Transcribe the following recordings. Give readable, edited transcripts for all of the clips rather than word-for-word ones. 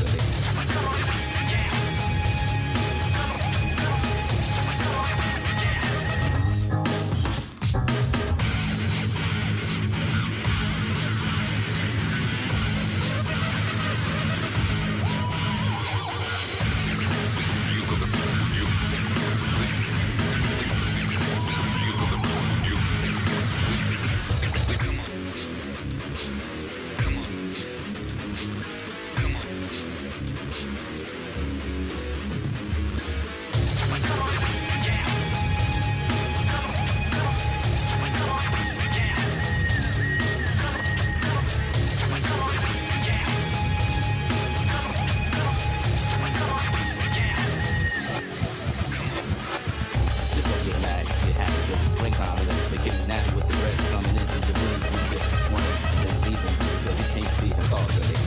really. Just go get mad, just get happy, cause it's springtime and then they get nappy with the rest coming into your room. You get one and then leave them because you can't see that's all really.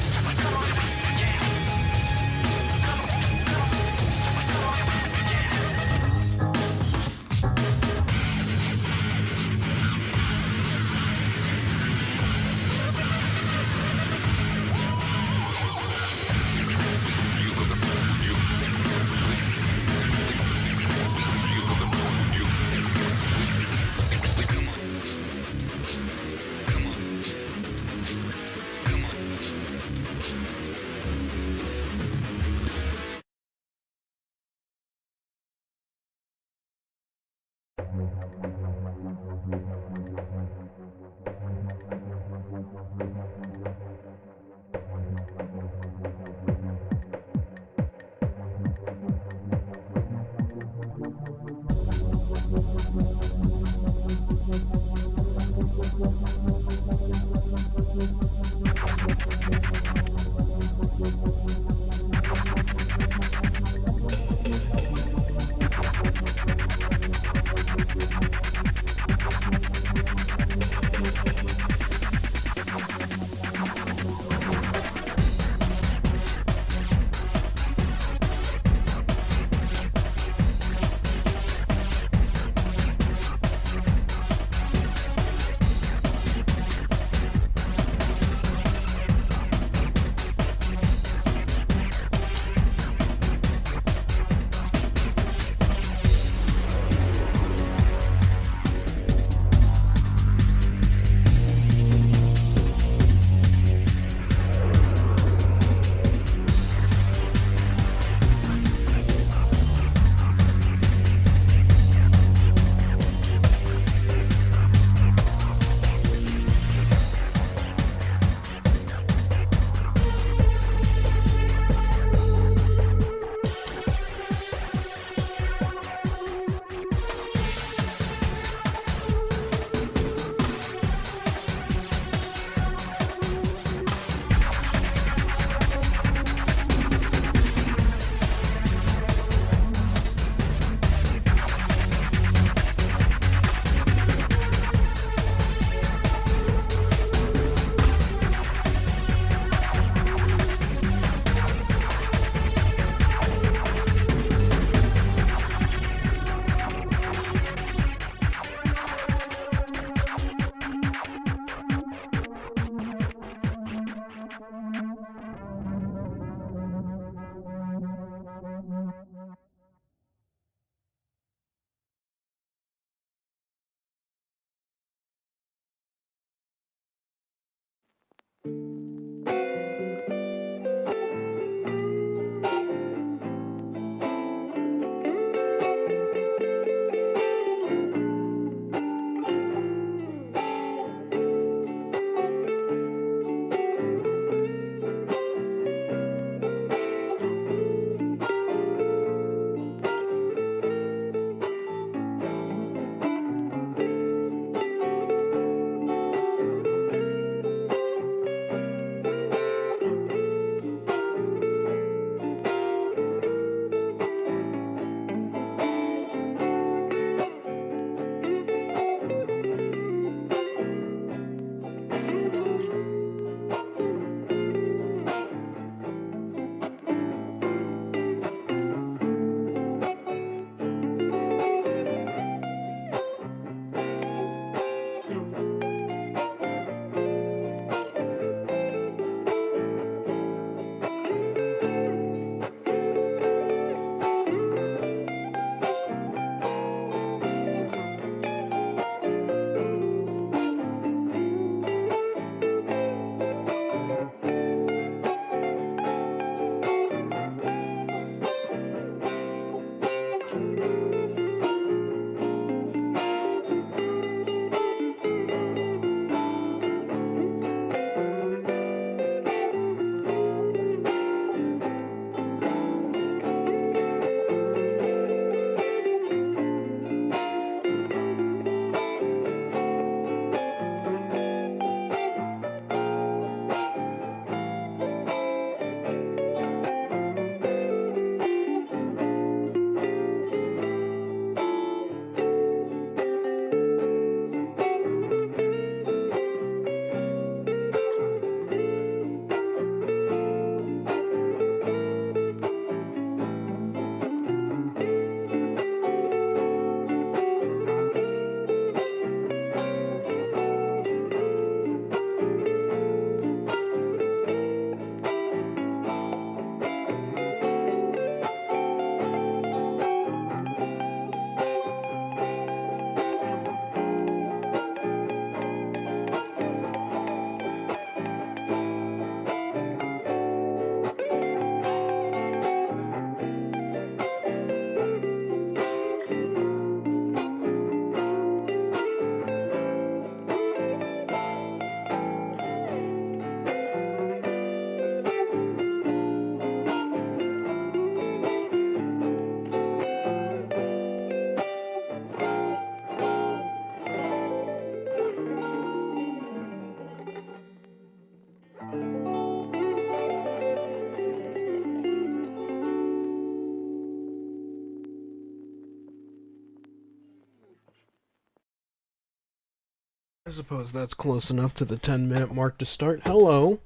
suppose that's close enough to the 10-minute mark to start. Hello.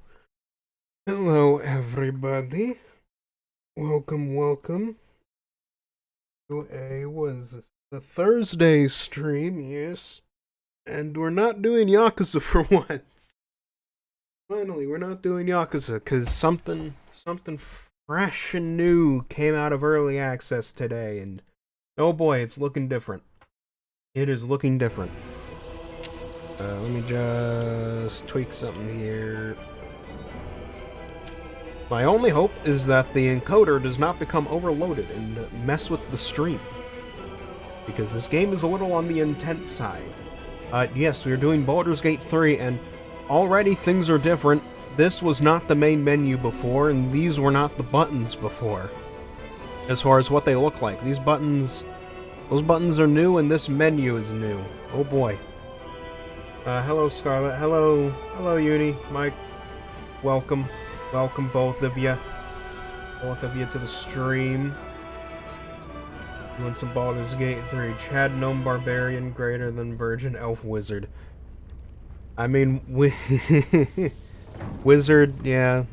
Hello, everybody. Welcome to a Thursday stream, yes. And we're not doing Yakuza for once. Finally, we're not doing Yakuza, because something fresh and new came out of early access today, and oh boy, it's looking different. It is looking different. Let me just tweak something here. My only hope is that the encoder does not become overloaded and mess with the stream, because this game is a little on the intense side. Yes, we are doing Baldur's Gate 3, and already things are different. This was not the main menu before, and these were not the buttons before, as far as what they look like. Those buttons are new, and this menu is new. Oh boy. Hello Scarlet, hello Uni, Mike, welcome both of you to the stream. Doing some Baldur's Gate 3. Chad Gnome Barbarian greater than Virgin Elf Wizard. I mean, Wizard, yeah.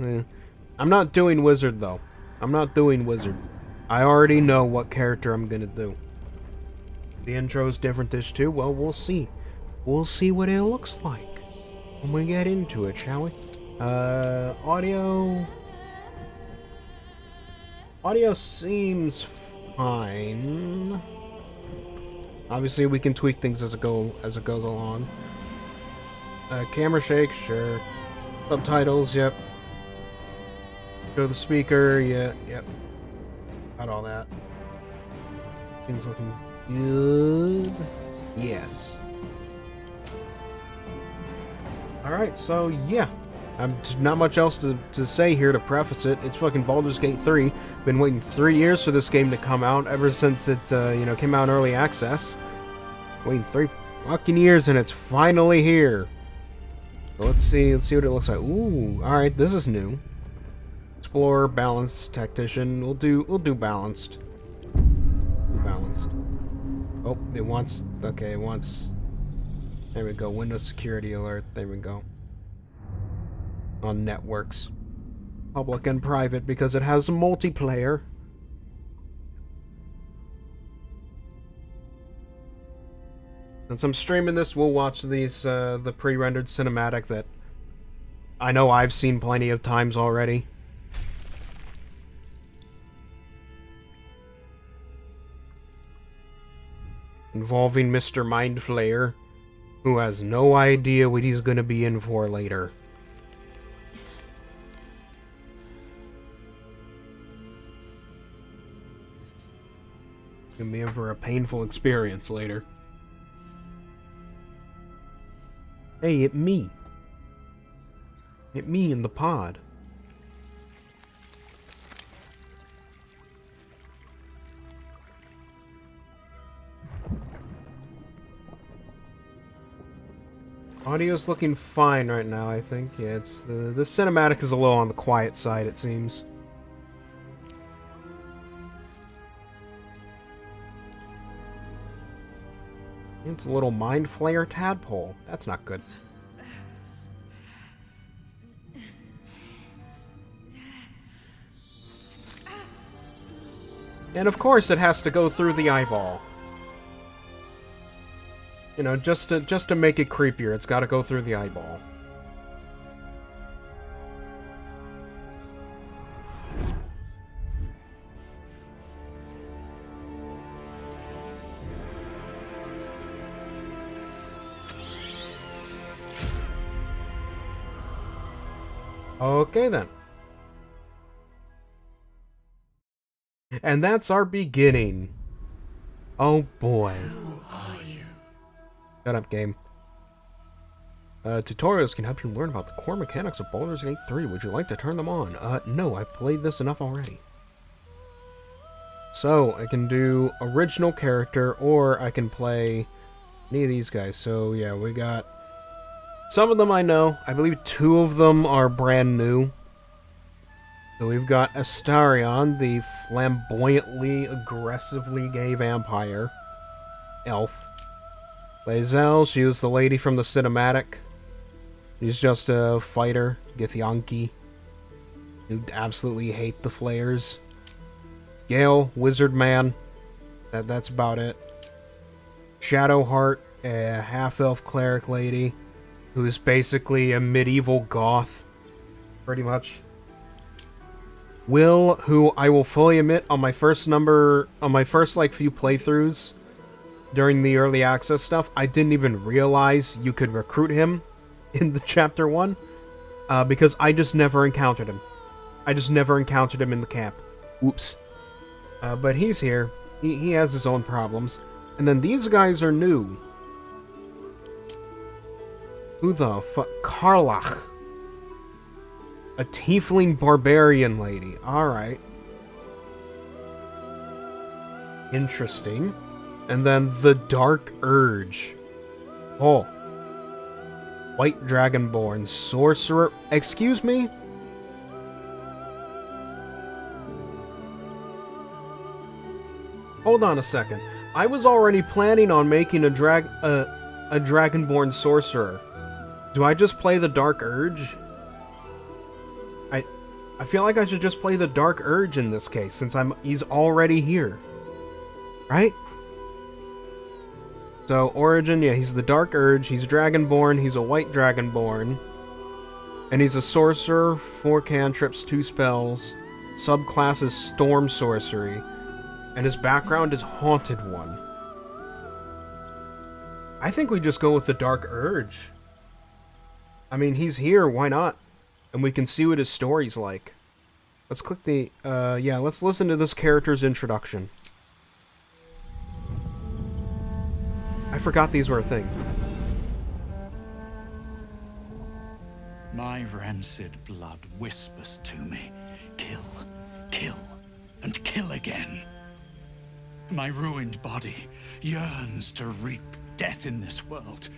I'm not doing Wizard, though. I'm not doing Wizard. I already know what character I'm gonna do. The intro's different-ish, too. Well, we'll see. We'll see what it looks like when we get into it, shall we? Audio seems fine. Obviously, we can tweak things as it goes along. Camera shake, sure. Subtitles, yep. Show the speaker, yeah, yep. Got all that. Things looking good. Yes. Alright, so yeah. Not much else to say here to preface it. It's fucking Baldur's Gate 3. Been waiting 3 years for this game to come out, ever since it, came out in early access. Waiting 3 fucking years, and it's finally here. So let's see what it looks like. Ooh, alright, this is new. Explorer, balanced, tactician. We'll do balanced. Balanced. Oh, it wants, there we go, Windows security alert, there we go. On networks. Public and private, because it has multiplayer. Since I'm streaming this, we'll watch these, the pre-rendered cinematic that I know I've seen plenty of times already. Involving Mr. Mind Flayer, who has no idea what he's gonna be in for later. Gonna be in for a painful experience later. Hey, it's me. It's me in the pod. Audio's looking fine right now, I think. Yeah, it's the cinematic is a little on the quiet side, it seems. It's a little Mind Flayer tadpole. That's not good. And of course it has to go through the eyeball. You know, just to make it creepier, it's got to go through the eyeball. Okay then. And that's our beginning. Oh boy. Shut up, game. Tutorials can help you learn about the core mechanics of Baldur's Gate 3. Would you like to turn them on? No, I've played this enough already. So, I can do original character, or I can play any of these guys. So, yeah, we got... Some of them I know. I believe 2 of them are brand new. So we've got Astarion, the flamboyantly, aggressively gay vampire. Elf. Lae'zel, she was the lady from the cinematic. She's just a fighter, Githyanki, who absolutely hate the flares. Gale, wizard man. That's about it. Shadowheart, a half-elf cleric lady, who's basically a medieval goth, pretty much. Will, who I will fully admit, on my first few playthroughs, during the early access stuff, I didn't even realize you could recruit him in the Chapter 1, because I just never encountered him. I just never encountered him in the camp. Oops. But he's here. He has his own problems. And then these guys are new. Who the fuck? Karlach. A tiefling barbarian lady. Alright. Interesting. And then the Dark Urge. Oh. White Dragonborn. Sorcerer. Excuse me? Hold on a second. I was already planning on making a Dragonborn sorcerer. Do I just play the Dark Urge? I feel like I should just play the Dark Urge in this case, since he's already here. Right? So, origin, yeah, he's the Dark Urge, he's Dragonborn, he's a White Dragonborn. And he's a sorcerer, 4 cantrips, 2 spells. Subclass is Storm Sorcery. And his background is Haunted One. I think we just go with the Dark Urge. I mean, he's here, why not? And we can see what his story's like. Let's click the, yeah, let's listen to this character's introduction. I forgot these were a thing. My rancid blood whispers to me, kill, kill, and kill again. My ruined body yearns to reap death in this world.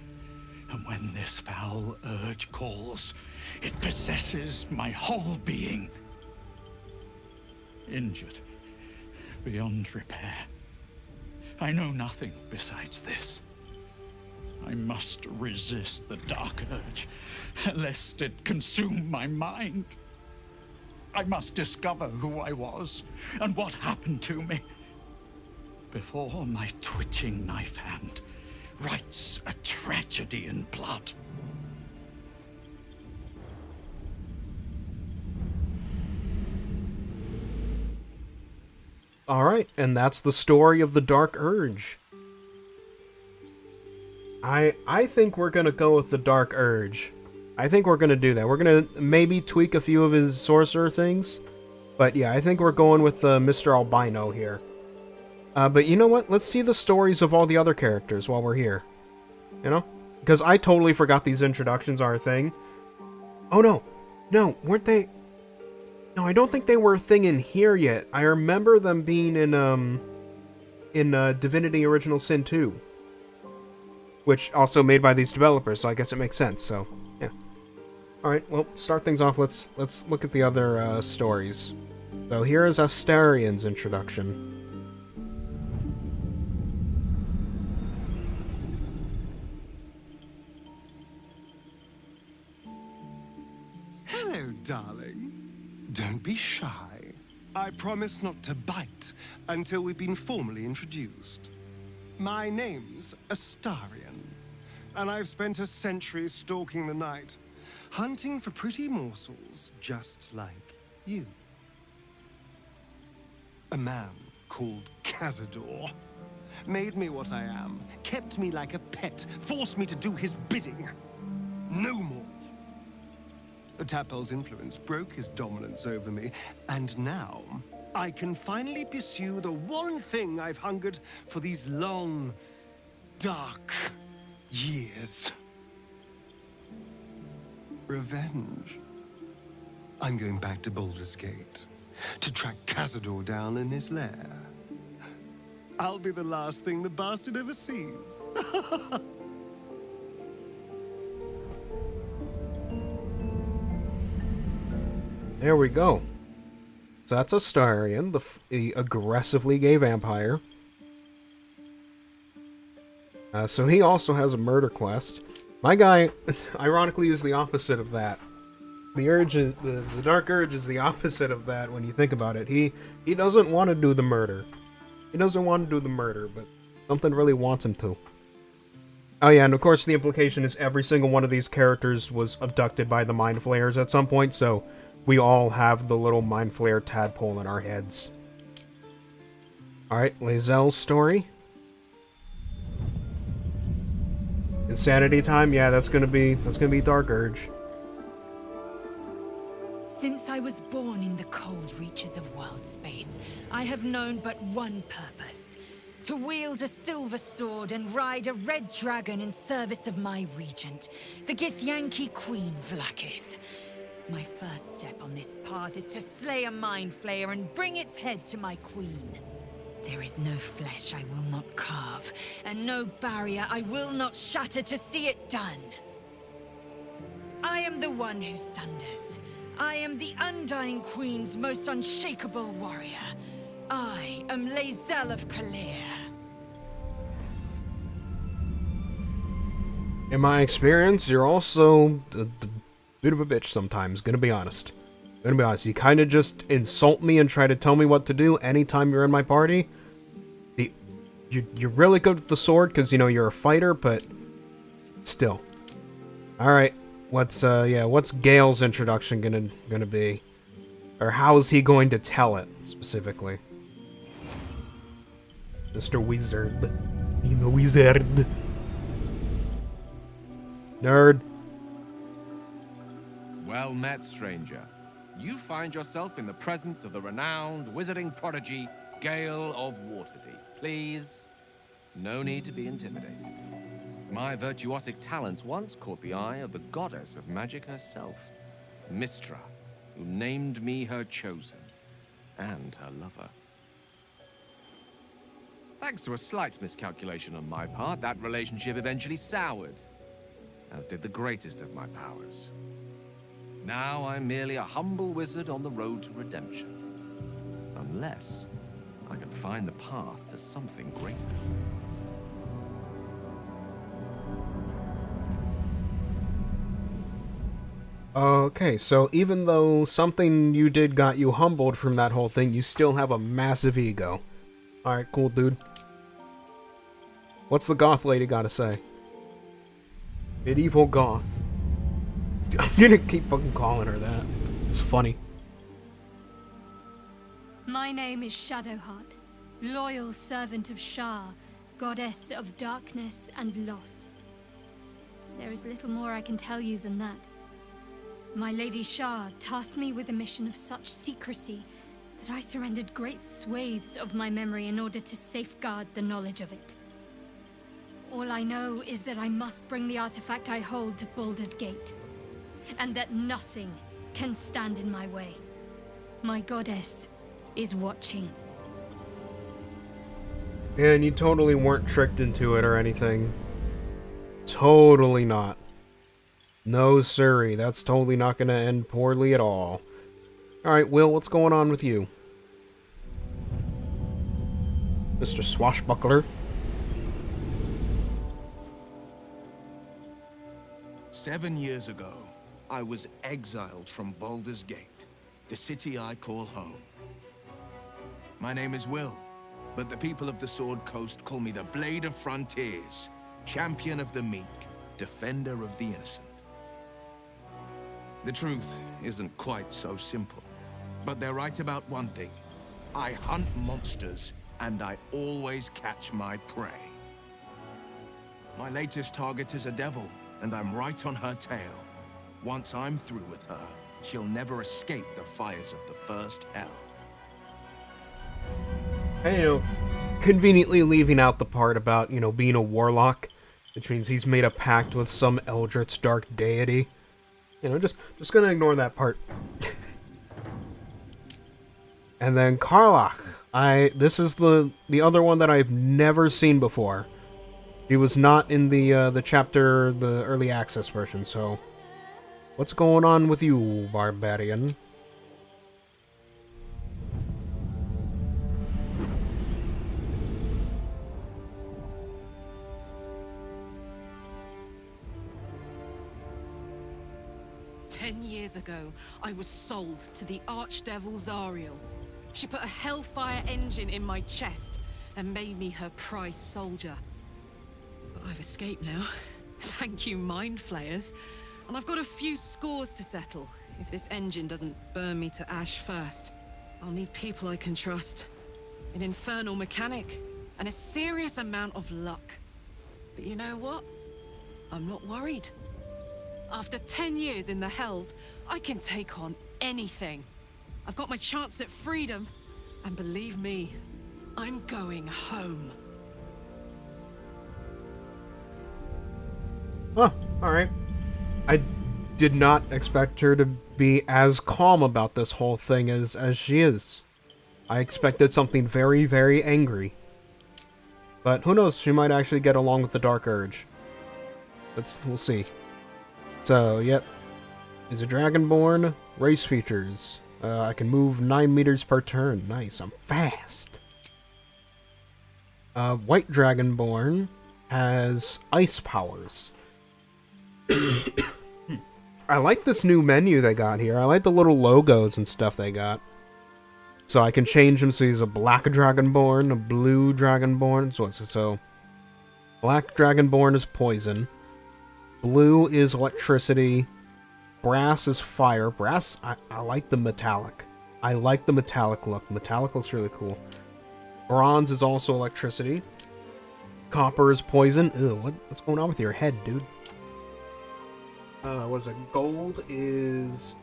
And when this foul urge calls, it possesses my whole being. Injured beyond repair. I know nothing besides this. I must resist the dark urge, lest it consume my mind. I must discover who I was and what happened to me before my twitching knife hand writes a tragedy in blood. Alright, and that's the story of the Dark Urge. I think we're gonna go with the Dark Urge. I think we're gonna do that. We're gonna maybe tweak a few of his sorcerer things. But yeah, I think we're going with Mr. Albino here. But you know what? Let's see the stories of all the other characters while we're here. You know? Because I totally forgot these introductions are a thing. Oh no! No, weren't they... No, I don't think they were a thing in here yet. I remember them being in Divinity Original Sin 2. Which also made by these developers, so I guess it makes sense, so, yeah. Alright, well, start things off, let's look at the other, stories. So here is Astarion's introduction. Hello, darling. Don't be shy. I promise not to bite until we've been formally introduced. My name's Astarion, and I've spent a century stalking the night, hunting for pretty morsels just like you. A man called Cazador made me what I am, kept me like a pet, forced me to do his bidding. No more. The Tadpole's influence broke his dominance over me, and now I can finally pursue the one thing I've hungered for these long, dark years. Revenge. I'm going back to Baldur's Gate to track Cazador down in his lair. I'll be the last thing the bastard ever sees. There we go. So that's Astarion, the aggressively gay vampire. So he also has a murder quest. My guy, ironically, is the opposite of that. The urge, the dark urge is the opposite of that when you think about it. He doesn't want to do the murder. He doesn't want to do the murder, but something really wants him to. Oh yeah, and of course the implication is every single one of these characters was abducted by the Mind Flayers at some point, so we all have the little Mind Flayer tadpole in our heads. Alright, Lae'zel's story. Insanity time? Yeah, that's gonna be Dark Urge. Since I was born in the cold reaches of world space, I have known but one purpose. To wield a silver sword and ride a red dragon in service of my regent, the Githyanki Queen Vlaakith. My first step on this path is to slay a Mind Flayer and bring its head to my queen. There is no flesh I will not carve, and no barrier I will not shatter to see it done. I am the one who sunders. I am the Undying Queen's most unshakable warrior. I am Lae'zel of Kalir. In my experience, you're also a bit of a bitch sometimes, gonna be honest. You kind of just insult me and try to tell me what to do anytime you're in my party. You're really good with the sword because, you know, you're a fighter, but still. Alright, what's Gale's introduction gonna be? Or how is he going to tell it, specifically? Mr. Wizard. I'm a wizard. Nerd. Well met, stranger. You find yourself in the presence of the renowned wizarding prodigy, Gale of Waterdeep. Please, no need to be intimidated. My virtuosic talents once caught the eye of the goddess of magic herself, Mystra, who named me her chosen, and her lover. Thanks to a slight miscalculation on my part, that relationship eventually soured, as did the greatest of my powers. Now I'm merely a humble wizard on the road to redemption. Unless I can find the path to something greater. Okay, so even though something you did got you humbled from that whole thing, you still have a massive ego. Alright, cool, dude. What's the goth lady gotta say? Medieval goth. I'm gonna keep fucking calling her that. It's funny. My name is Shadowheart, loyal servant of Shar, goddess of darkness and loss. There is little more I can tell you than that. My Lady Shar tasked me with a mission of such secrecy that I surrendered great swathes of my memory in order to safeguard the knowledge of it. All I know is that I must bring the artifact I hold to Baldur's Gate, and that nothing can stand in my way. My goddess is watching. And you totally weren't tricked into it or anything. Totally not. No siree, that's totally not gonna end poorly at all. Alright, Will, what's going on with you? Mr. Swashbuckler? 7 years ago, I was exiled from Baldur's Gate, the city I call home. My name is Will, but the people of the Sword Coast call me the Blade of Frontiers, champion of the meek, defender of the innocent. The truth isn't quite so simple, but they're right about one thing. I hunt monsters, and I always catch my prey. My latest target is a devil, and I'm right on her tail. Once I'm through with her, she'll never escape the fires of the first hell. And, you know, conveniently leaving out the part about, you know, being a warlock, which means he's made a pact with some eldritch dark deity. You know, just gonna ignore that part. And then Karlach. This is the other one that I've never seen before. He was not in the early access version, so what's going on with you, barbarian? 10 years ago, I was sold to the Archdevil Zariel. She put a Hellfire engine in my chest and made me her prize soldier. But I've escaped now. Thank you, Mind Flayers. And I've got a few scores to settle. If this engine doesn't burn me to ash first, I'll need people I can trust. An infernal mechanic, and a serious amount of luck. But you know what? I'm not worried. After 10 years in the Hells, I can take on anything. I've got my chance at freedom, and believe me, I'm going home. Oh, alright. I did not expect her to be as calm about this whole thing as she is. I expected something very, very angry. But who knows, she might actually get along with the Dark Urge. We'll see. So, yep. He's a Dragonborn. Race features. I can move 9 meters per turn. Nice, I'm fast. White Dragonborn has ice powers. I like this new menu they got here. I like the little logos and stuff they got. So I can change him so he's a black Dragonborn, a blue Dragonborn. So black Dragonborn is poison. Blue is electricity. Brass is fire. Brass, I like the metallic. I like the metallic look. Metallic looks really cool. Bronze is also electricity. Copper is poison. Ew, what's going on with your head, dude? Was it gold is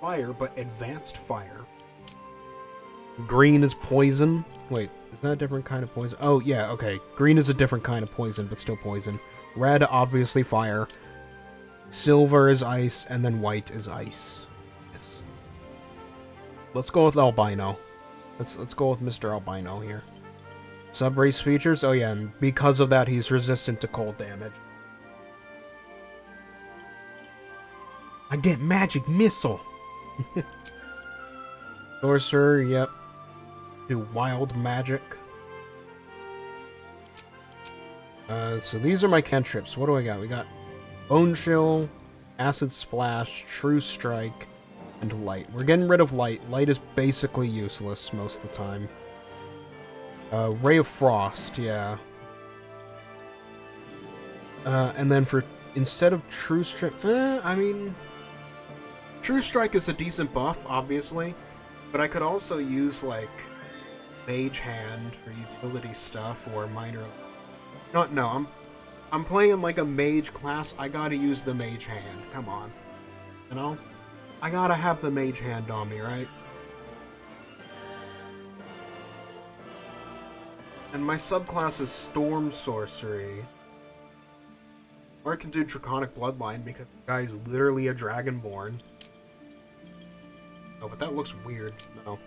fire, but advanced fire. Green is poison. Wait, is that a different kind of poison? Oh, yeah, okay. Green is a different kind of poison, but still poison. Red, obviously fire. Silver is ice, and then white is ice. Yes. Let's go with albino. Let's go with Mr. Albino here. Subrace features? Oh yeah, and because of that, he's resistant to cold damage. I get magic missile! Sorcerer, yep. Do wild magic. So these are my cantrips. What do I got? We got Bone Chill, Acid Splash, True Strike, and Light. We're getting rid of Light. Light is basically useless most of the time. Ray of Frost, yeah. And then for, instead of True Strike, I mean, True Strike is a decent buff, obviously, but I could also use, like, Mage Hand for utility stuff, or Minor... No, I'm playing like a mage class, I gotta use the Mage Hand, come on. You know? I gotta have the Mage Hand on me, right? And my subclass is Storm Sorcery. Or I can do Draconic Bloodline because the guy is literally a Dragonborn. Oh, but that looks weird. No.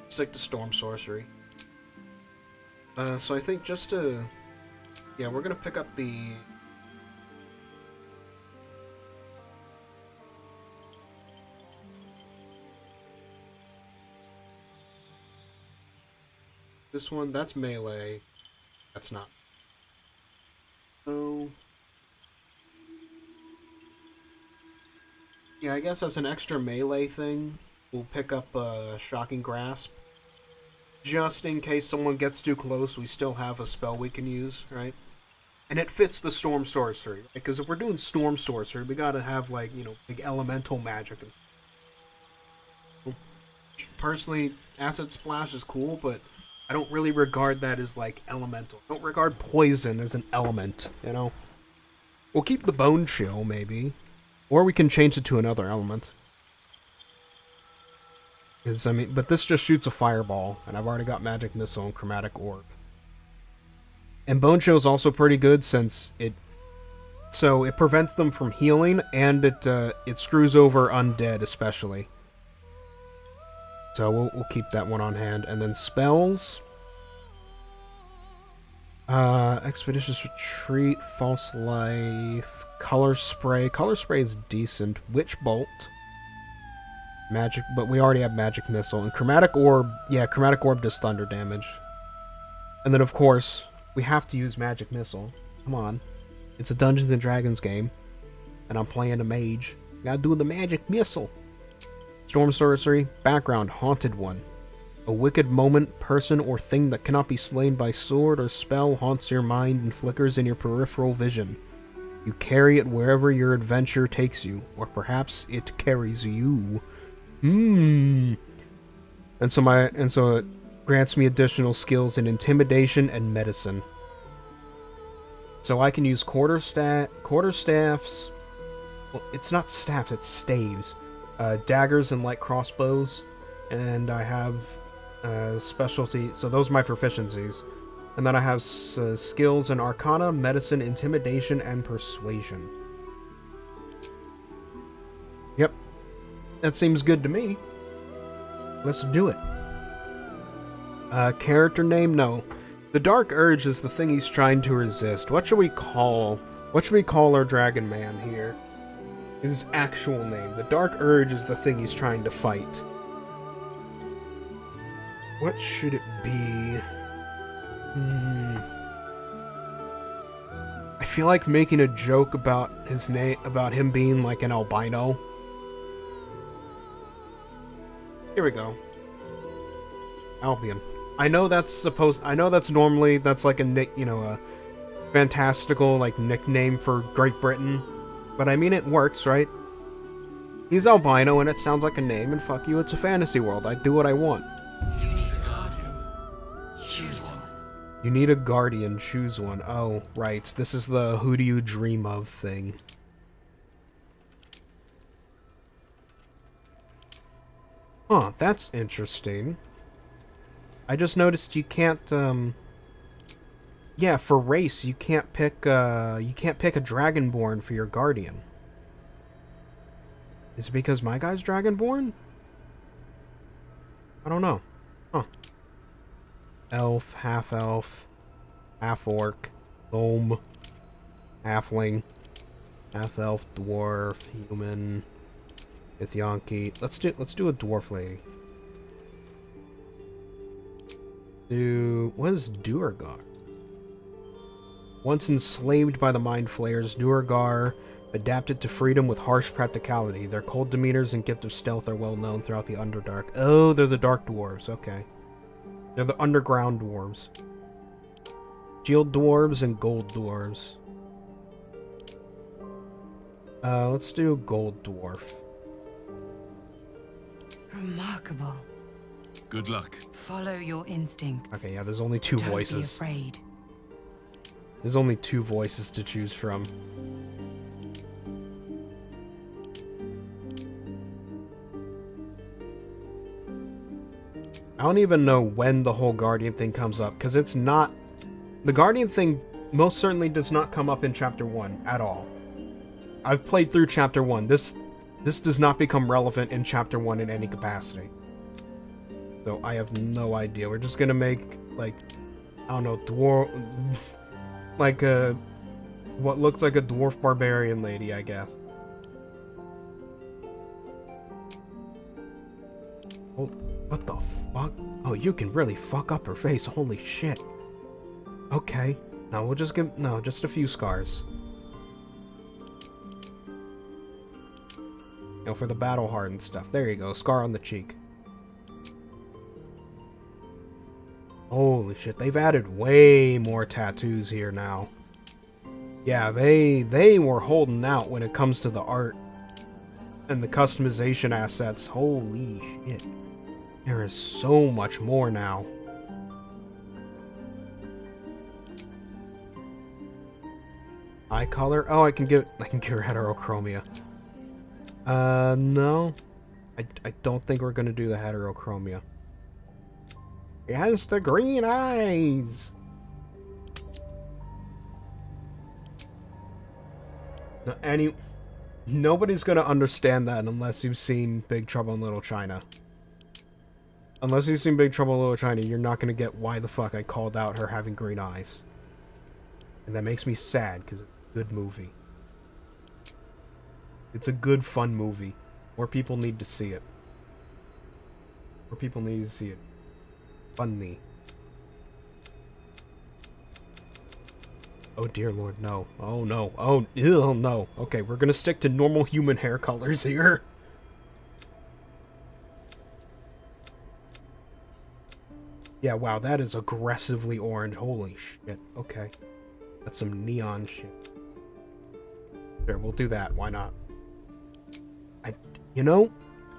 Stick to Storm Sorcery. So I think just to... Yeah, we're gonna pick up the... This one, that's melee. That's not. So... Yeah, I guess as an extra melee thing, we'll pick up Shocking Grasp. Just in case someone gets too close, we still have a spell we can use, right? And it fits the Storm Sorcery, because if we're doing Storm Sorcery, we gotta have, like, you know, big elemental magic and stuff. Personally, Acid Splash is cool, but I don't really regard that as, like, elemental. I don't regard poison as an element, you know? We'll keep the Bone Chill, maybe. Or we can change it to another element. I mean, but this just shoots a fireball, and I've already got Magic Missile and Chromatic Orb. And Bone Chill is also pretty good since it prevents them from healing, and it screws over undead especially. So we'll keep that one on hand. And then spells. Expeditious Retreat, False Life, Color Spray. Color Spray is decent. Witch Bolt. Magic, but we already have Magic Missile. And Chromatic Orb, yeah, Chromatic Orb does thunder damage. And then, of course, we have to use Magic Missile. Come on. It's a Dungeons & Dragons game. And I'm playing a mage. Gotta do the magic missile. Storm sorcery, background, haunted one. A wicked moment, person, or thing that cannot be slain by sword or spell haunts your mind and flickers in your peripheral vision. You carry it wherever your adventure takes you, or perhaps it carries you. And so it grants me additional skills in intimidation and medicine. So I can use quarterstaffs. Well, it's not staffs, it's staves. Daggers and light crossbows, and I have specialty. So those are my proficiencies. And then I have skills in Arcana, Medicine, Intimidation, and Persuasion. Yep. That seems good to me. Let's do it. Character name? No. The Dark Urge is the thing he's trying to resist. What should we call our Dragon Man here? His actual name. The Dark Urge is the thing he's trying to fight. What should it be? I feel like making a joke about his name, about him being like an albino. Here we go. Albion. I know that's normally, that's like a fantastical, like, nickname for Great Britain. But I mean, it works, right? He's albino and it sounds like a name, and fuck you, it's a fantasy world. I do what I want. You need a guardian. Choose one. You need a guardian, choose one. Oh, right. This is the who do you dream of thing. Huh, that's interesting. I just noticed you can't, yeah, for race, you can't pick a Dragonborn for your guardian. Is it because my guy's Dragonborn? I don't know. Huh. Elf, half-orc, gnome, halfling, half-elf, dwarf, human, Githyanki. Let's do a dwarf lady. What is Duergar? Once enslaved by the Mind Flayers, Duergar adapted to freedom with harsh practicality. Their cold demeanors and gift of stealth are well known throughout the Underdark. Oh, they're the Dark Dwarves, okay. They're the underground dwarves. Shield dwarves and gold dwarves. Let's do a gold dwarf. Remarkable. Good luck. Follow your instincts. Okay, yeah, there's only two voices. Don't be afraid. There's only two voices to choose from. I don't even know when the whole Guardian thing comes up, because it's not... The Guardian thing most certainly does not come up in Chapter 1 at all. I've played through Chapter 1. This does not become relevant in Chapter 1 in any capacity. So I have no idea. We're just gonna make, like, I don't know, like what looks like a dwarf barbarian lady, I guess. Oh, what the fuck? Oh, you can really fuck up her face. Holy shit. Okay. No, we'll just give... No, just a few scars. You know, for the battle-hardened stuff. There you go. Scar on the cheek. Holy shit. They've added way more tattoos here now. Yeah, they were holding out when it comes to the art and the customization assets. Holy shit. There is so much more now. Eye color? Oh, I can give her heterochromia. No. I don't think we're gonna do the heterochromia. He has the green eyes! Nobody's gonna understand that unless you've seen Big Trouble in Little China. Unless you've seen Big Trouble in Little China, you're not gonna get why the fuck I called out her having green eyes. And that makes me sad, because it's a good movie. It's a good, fun movie. More people need to see it. More people need to see it. Funny. Oh dear lord, no. Oh no. Oh, ew, no. Okay, we're gonna stick to normal human hair colors here. Yeah, wow, that is aggressively orange. Holy shit. Okay. That's some neon shit. Sure, we'll do that. Why not? You know,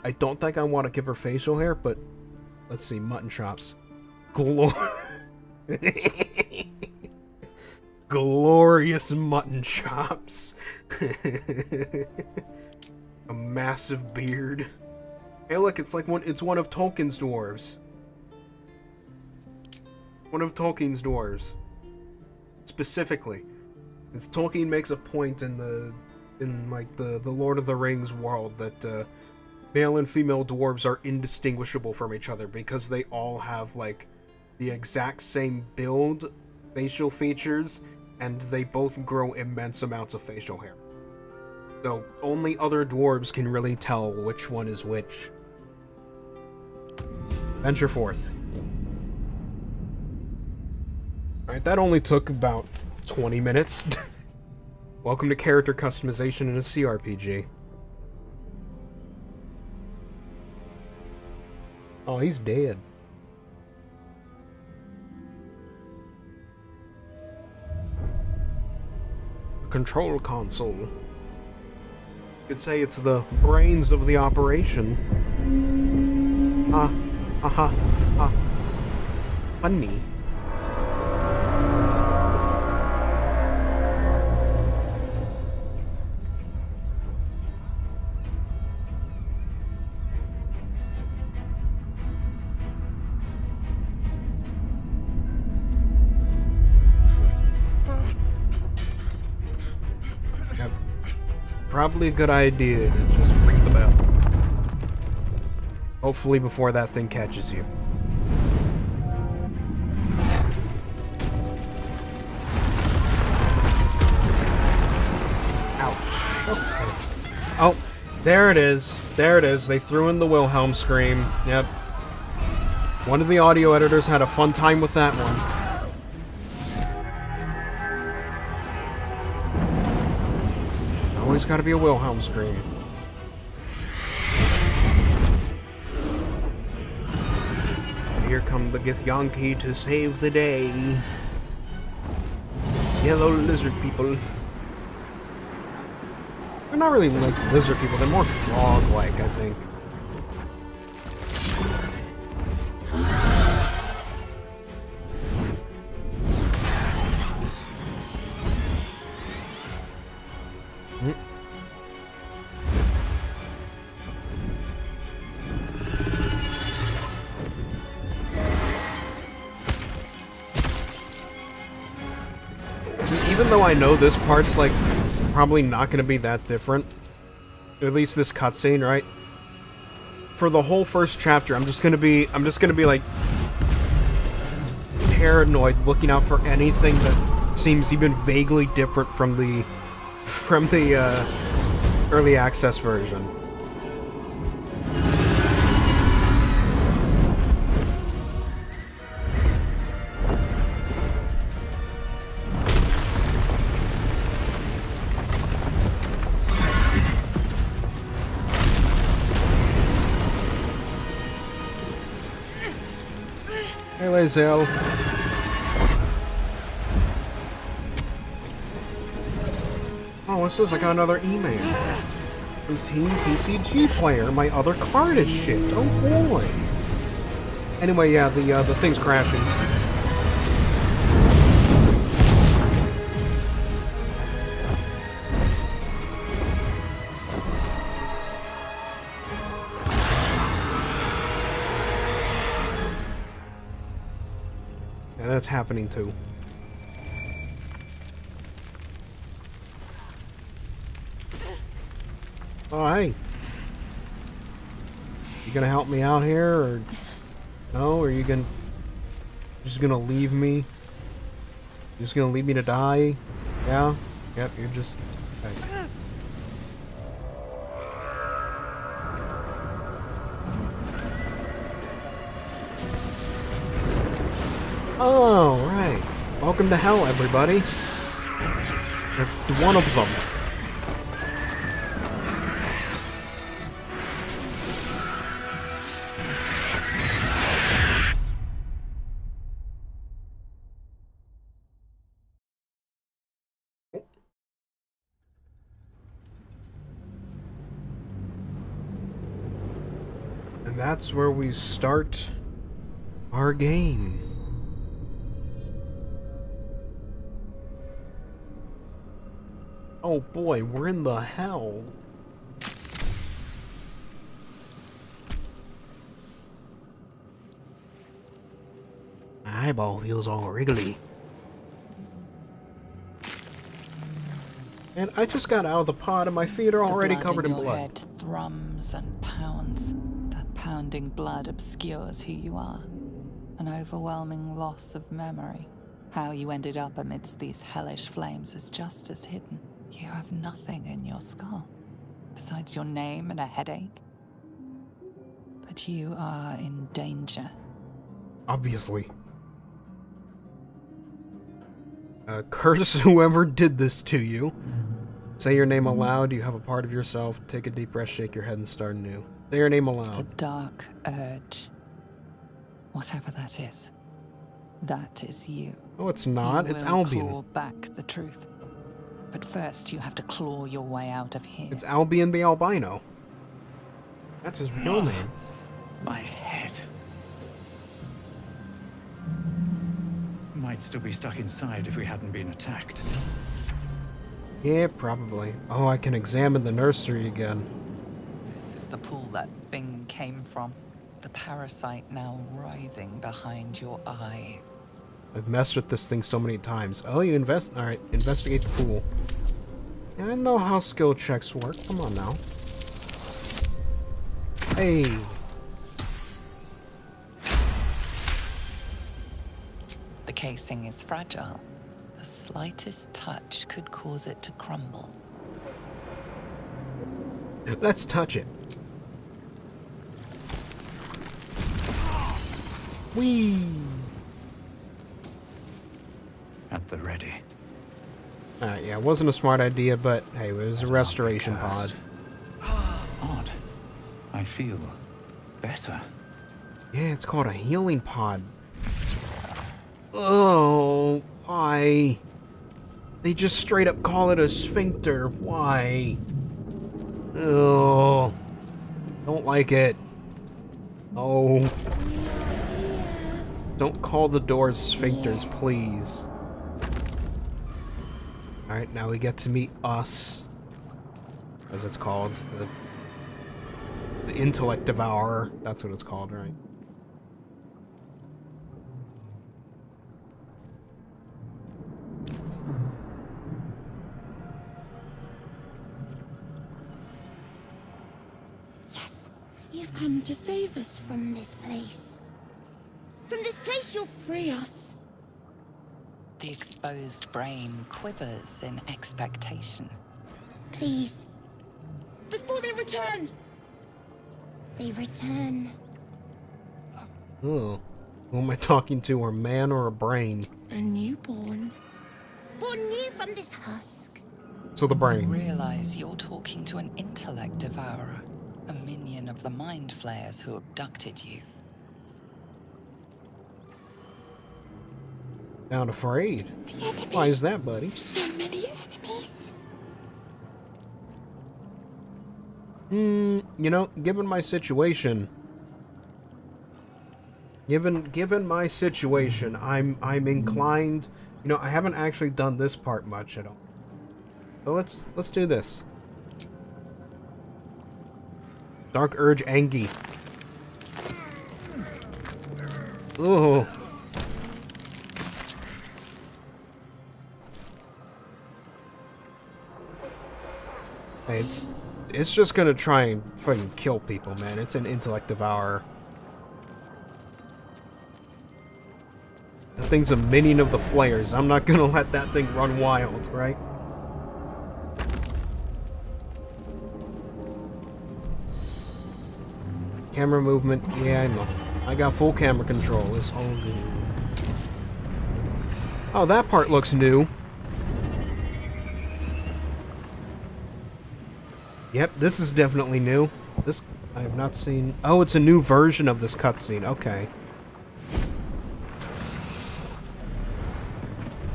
I don't think I want to give her facial hair, but let's see. Mutton chops. Glorious mutton chops. A massive beard. Hey, look, it's like it's one of Tolkien's dwarves. One of Tolkien's dwarves. Specifically. As Tolkien makes a point in the Lord of the Rings world that male and female dwarves are indistinguishable from each other because they all have like the exact same build, facial features, and they both grow immense amounts of facial hair. So only other dwarves can really tell which one is which. Venture forth. Alright, that only took about 20 minutes. Welcome to character customization in a CRPG. Oh, he's dead. The control console. You could say it's the brains of the operation. Funny. Probably a good idea to just ring the bell. Hopefully before that thing catches you. Ouch. Okay. Oh, there it is. There it is. They threw in the Wilhelm scream. Yep. One of the audio editors had a fun time with that one. Always gotta be a Wilhelm scream. Here come the Githyanki to save the day. Yellow lizard people. They're not really like lizard people, they're more frog-like, I think. Even though I know this part's like probably not going to be that different, at least this cutscene, right? For the whole first chapter, I'm just gonna be like paranoid, looking out for anything that seems even vaguely different from the early access version. Hey, Lazel. Oh, what's this? I got another email. From Team TCG Player. My other card is shit. Oh boy. Anyway, yeah, the thing's crashing. Yeah, that's happening too. Oh, hey. You gonna help me out here, or no? Or are you just gonna leave me? You're just gonna leave me to die? Yeah? Yep, you're just... Okay. Oh, right. Welcome to hell, everybody. One of them. And that's where we start our game. Oh boy, we're in the hell. My eyeball feels all wriggly. And I just got out of the pod and my feet are already covered in The blood in your blood. head thrums and pounds. That pounding blood obscures who you are. An overwhelming loss of memory. How you ended up amidst these hellish flames is just as hidden. You have nothing in your skull, besides your name and a headache. But you are in danger. Obviously. Curse whoever did this to you. Say your name aloud, you have a part of yourself. Take a deep breath, shake your head, and start anew. Say your name The aloud. dark urge. Whatever that is you. Oh, it's not. You It's will Albion. claw back the truth. But first, you have to claw your way out of here. It's Albion the Albino. That's his real name. My head. Might still be stuck inside if we hadn't been attacked. Yeah, probably. Oh, I can examine the nursery again. This is the pool that thing came from. The parasite now writhing behind your eye. I've messed with this thing so many times. Oh, you invest. Alright, investigate the pool. Yeah, I know how skill checks work. Come on now. Hey. The casing is fragile. The slightest touch could cause it to crumble. Let's touch it. Whee! At the ready. Yeah, it wasn't a smart idea, but hey, it was a restoration pod. Odd. I feel better. Yeah, it's called a healing pod. Oh, why? They just straight up call it a sphincter. Why? Oh, don't like it. Oh. Don't call the doors sphincters, please. Alright, now we get to meet us. As it's called. The Intellect Devourer. That's what it's called, right? Yes, you've come to save us from this place. From this place you'll free us. The exposed brain quivers in expectation. Please. Before they return. They return. Oh. Who am I talking to? A man or a brain? A newborn. Born new from this husk. So the brain. Realize you're talking to an intellect devourer, a minion of the mind flayers who abducted you. Sound afraid. The enemy. Why is that, buddy? So many enemies. You know, given my situation, given my situation, I'm inclined. You know, I haven't actually done this part much at all. So let's do this. Dark Urge Angie. Oh. Hey, it's just gonna try and fucking kill people, man. It's an intellect devourer. That thing's a minion of the flayers. I'm not gonna let that thing run wild, right? Camera movement, yeah, I know. I got full camera control. It's all good. Oh, that part looks new. Yep, this is definitely new. This I have not seen. Oh, it's a new version of this cutscene. Okay.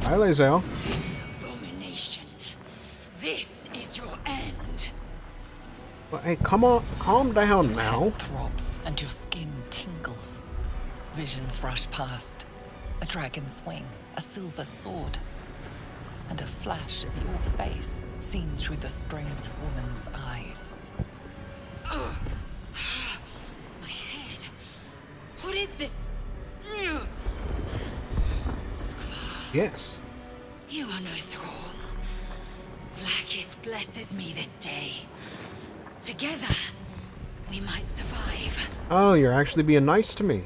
Hi, Lae'zel. Abomination. This is your end. Well, hey, come on, calm down now. Throbs and your skin tingles. Visions rush past. A dragon's wing, a silver sword, and a flash of your face seen through the strange woman's eyes. Ugh. My head. What is this? Ugh. Skvar, Yes. you are no thrall. Vlaakith blesses me this day. Together, we might survive. Oh, you're actually being nice to me.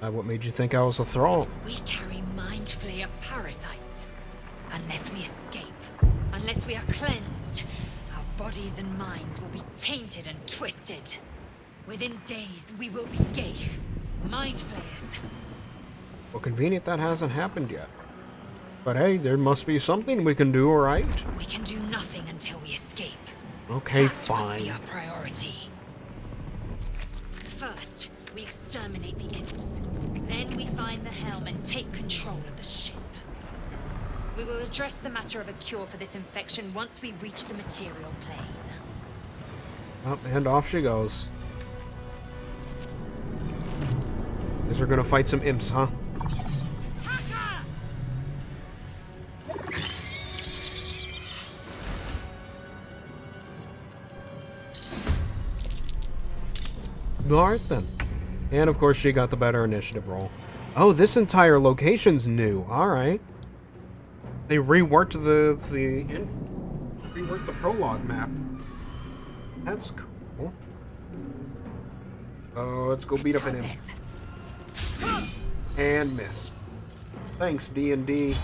What made you think I was a thrall? We carry mind flayer parasites. Unless we escape, unless we are cleansed, our bodies and minds will be tainted and twisted. Within days, we will be Geich, mind flayers. Well, convenient that hasn't happened yet. But hey, there must be something we can do, right? We can do nothing until we escape. Okay, That must be fine. our priority. First, we exterminate the imps. Then we find the helm and take control of the ship. We will address the matter of a cure for this infection once we reach the material plane. Oh, and off she goes. Guess we're gonna fight some imps, huh? Alright then. And of course she got the better initiative roll. Oh, this entire location's new. Alright. They reworked reworked the prologue map. That's cool. Oh, let's go beat up an imp. And miss. Thanks, D&D.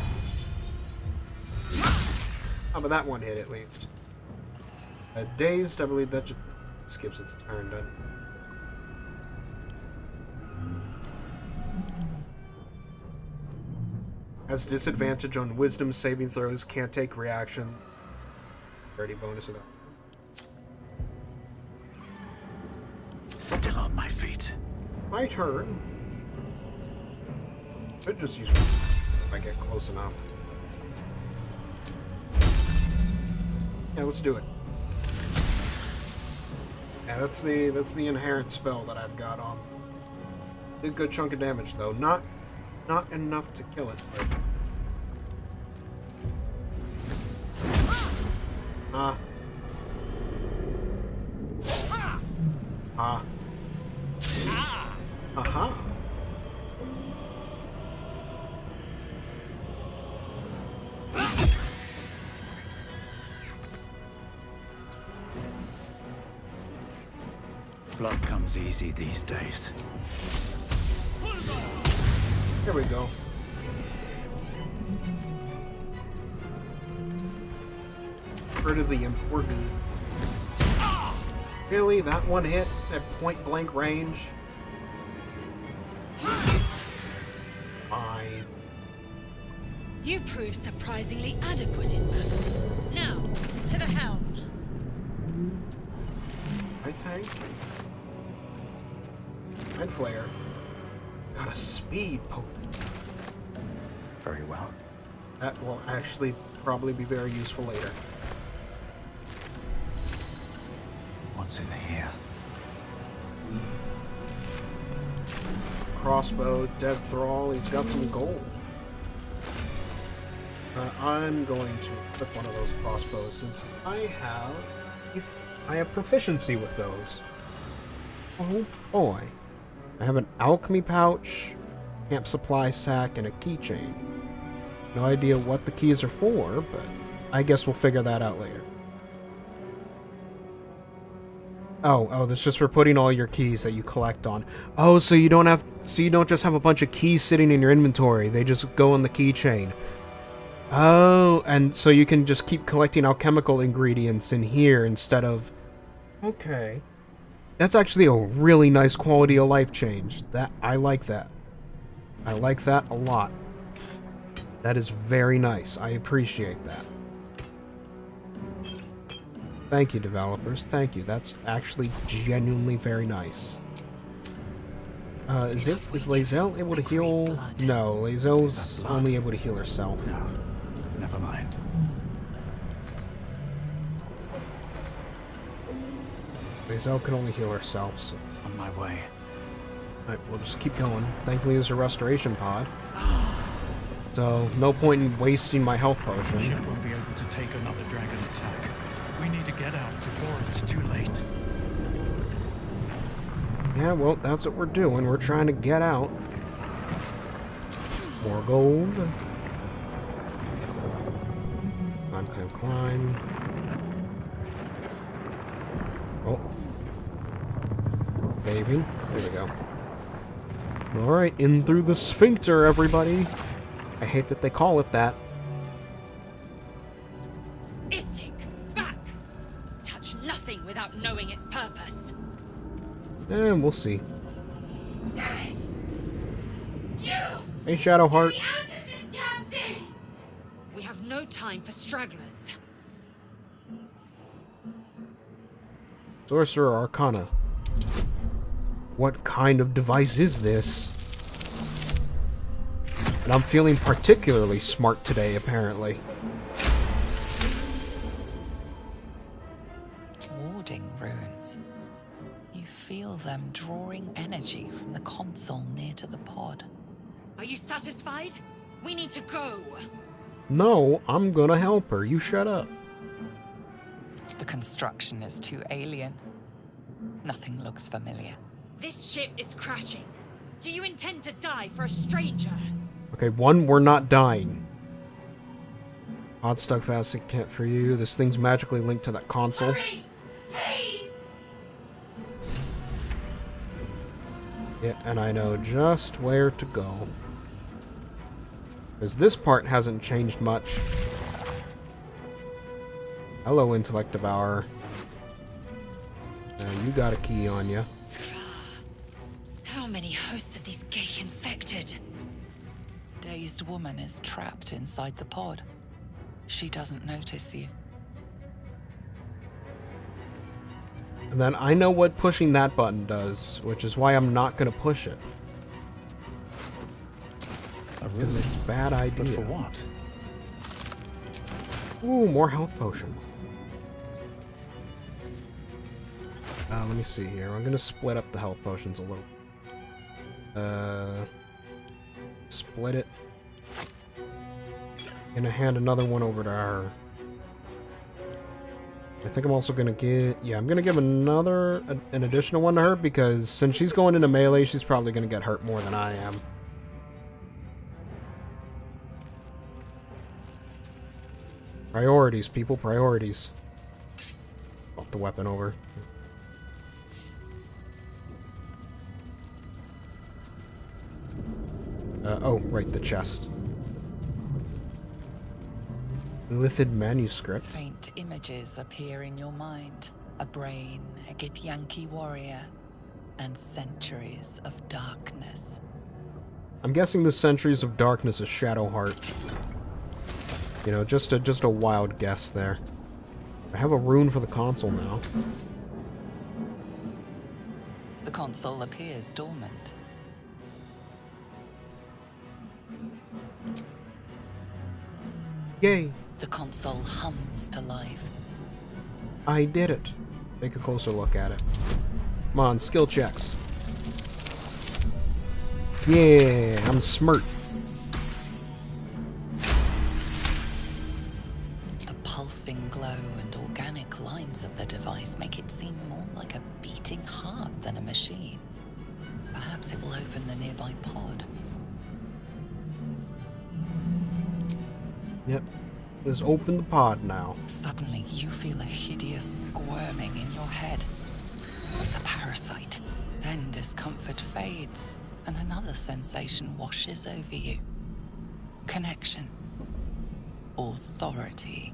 How about that one hit at least? Dazed, I believe that just skips its turn, doesn't it? Has disadvantage on wisdom saving throws, can't take reaction. Already bonus of that. Still on my feet. My turn. Could just use if I get close enough. Yeah, let's do it. Yeah, that's the inherent spell that I've got on. Did a good chunk of damage though. Not enough to kill it, but aha. Blood comes easy these days. Here we go. Rid of the imp. We're good. Really? That one hit at point blank range? Fine. You proved surprisingly adequate in battle. Now, to the helm. I think. Mind Flayer. Got a speed potion. Very well. That will actually probably be very useful later. What's in here? Crossbow, dead thrall. He's got some gold. I'm going to equip one of those crossbows since I have proficiency with those. Oh boy. I have an alchemy pouch, camp supply sack, and a keychain. No idea what the keys are for, but I guess we'll figure that out later. Oh, that's just for putting all your keys that you collect on. Oh, so you don't just have a bunch of keys sitting in your inventory. They just go on the keychain. Oh, and so you can just keep collecting alchemical ingredients in here instead of... Okay. That's actually a really nice quality of life change. I like that. I like that a lot. That is very nice. I appreciate that. Thank you, developers. Thank you. That's actually genuinely very nice. Is Lae'zel able to heal? No, Lae'zel's only able to heal herself. No, never mind. Lae'zel can only heal herself, so... On my way. Alright, we'll just keep going. Thankfully there's a restoration pod. So, no point in wasting my health potion. The ship won't be able to take another dragon attack. We need to get out before it's too late. Yeah, well, that's what we're doing. We're trying to get out. More gold. Climb, climb, climb. Oh. Baby. There we go. Alright, in through the sphincter, everybody. I hate that they call it that. Istik, back! Touch nothing without knowing its purpose. And we'll see. Damn it! You! Hey, Shadowheart. Get me out of this damn thing! We have no time for stragglers. Sorcerer Arcana. What kind of device is this? And I'm feeling particularly smart today, apparently. Warding runes. You feel them drawing energy from the console near to the pod. Are you satisfied? We need to go. No, I'm gonna help her. You shut up. The construction is too alien. Nothing looks familiar. This ship is crashing. Do you intend to die for a stranger? Okay, one, we're not dying. Pod stuck fast, it can't for you. This thing's magically linked to that console. Hurry! Please! Yeah, and I know just where to go. Because this part hasn't changed much. Hello, Intellect Devourer. You got a key on you. How many hosts of these gay infected? The dazed woman is trapped inside the pod. She doesn't notice you. And then I know what pushing that button does, which is why I'm not going to push it. Because it's a bad idea. But for what? Ooh, more health potions. Let me see here. I'm going to split up the health potions a little. Split it. Gonna hand another one over to her. I think I'm also gonna get... Yeah, I'm gonna give an additional one to her, because since she's going into melee, she's probably gonna get hurt more than I am. Priorities, people, priorities. Swap the weapon over. Oh, right, the chest. Lithid manuscript. Faint images appear in your mind. A brain, a Githyanki warrior, and centuries of darkness. I'm guessing the centuries of darkness is Shadowheart. You know, just a wild guess there. I have a rune for the console now. The console appears dormant. Yay! The console hums to life. I did it. Take a closer look at it. Come on, skill checks. Yeah, I'm smart. The pulsing glow and organic lines of the device make it seem more like a beating heart than a machine. Perhaps it will open the nearby pod. Yep. Let's open the pod now. Suddenly, you feel a hideous squirming in your head. A parasite. Then discomfort fades, and another sensation washes over you. Connection. Authority.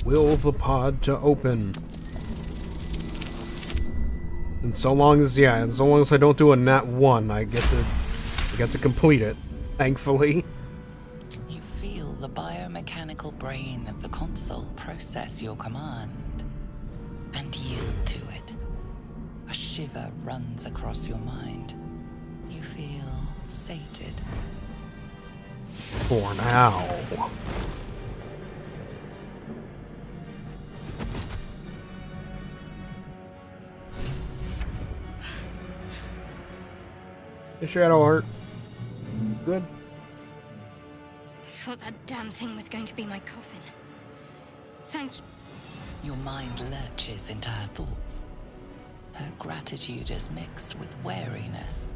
Will the pod to open. And so long as I don't do a nat 1, I get to complete it. Thankfully. You feel the biomechanical brain of the console process your command and yield to it. A shiver runs across your mind. You feel sated. For now. The Shadow Heart. Good. I thought that damn thing was going to be my coffin. Thank you. Your mind lurches into her thoughts. Her gratitude is mixed with wariness,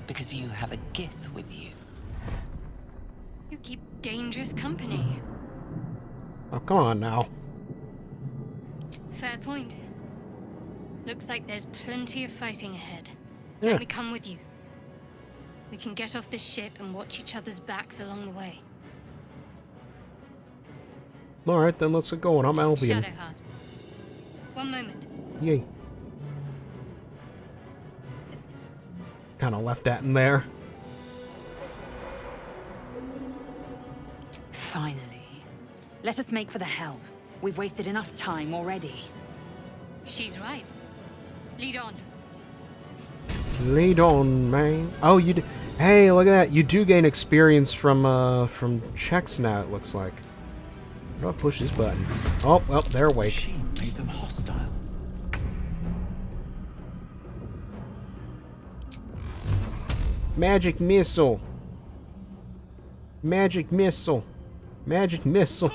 because you have a Gith with you. You keep dangerous company. Oh, come on now. Fair point. Looks like there's plenty of fighting ahead. Yeah. Let me come with you. We can get off this ship and watch each other's backs along the way. Alright, then let's get going. I'm Albion. Shadowheart. One moment. Yay. Kinda left that in there. Finally. Let us make for the helm. We've wasted enough time already. She's right. Lead on. Lead on, man. Oh, you do. Hey, look at that. You do gain experience from checks now, it looks like. How do I push this button? Oh, well, they're awake. She made them hostile. Magic missile. Magic missile. Magic missile.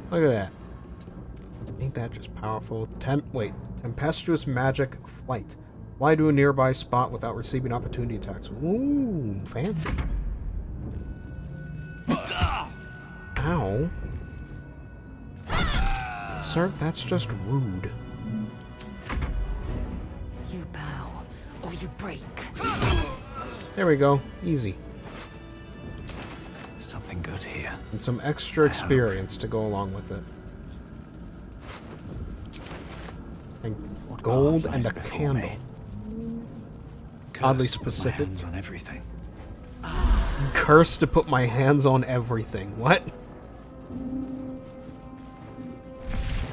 Look at that. Ain't that just powerful? Tempestuous magic flight. Fly to a nearby spot without receiving opportunity attacks. Ooh, fancy. Ow. Sir, that's just rude. You bow, or you break. There we go. Easy. Something good here. And some extra experience to go along with it. And gold and a candle. Oddly specific. Hands on everything. Cursed to put my hands on everything. What?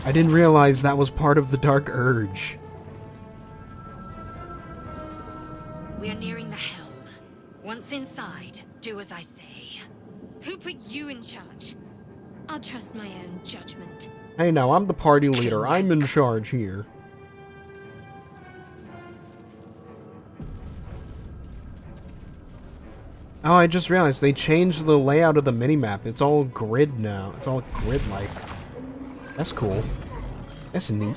I didn't realize that was part of the Dark Urge. We are nearing the helm. Once inside, do as I say. Who put you in charge? I'll trust my own judgment. Hey now, I'm the party leader. I'm in charge here. Oh, I just realized they changed the layout of the minimap. It's all grid now. It's all grid-like. That's cool. That's neat.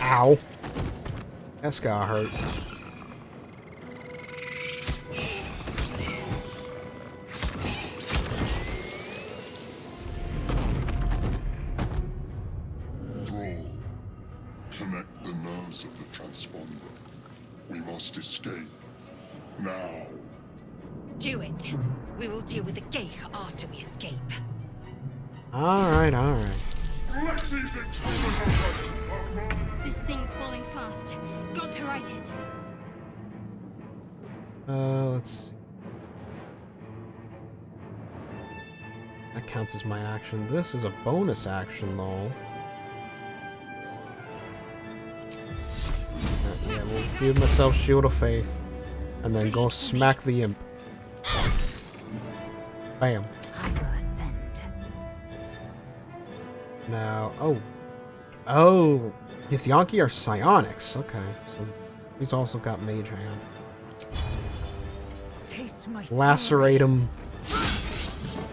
Ow. That's gotta hurt. Connect the nerves of the transponder. We must escape. Now. Do it. We will deal with the gate after we escape. Alright, alright. This thing's falling fast. Got to right it. Let's see. That counts as my action. This is a bonus action, though. Yeah, we'll give myself Shield of Faith. And then go smack the imp. Bam. I will ascend. Now, oh, Githyanki are psionics. Okay, so he's also got Mage Hand. Taste my Lacerate him,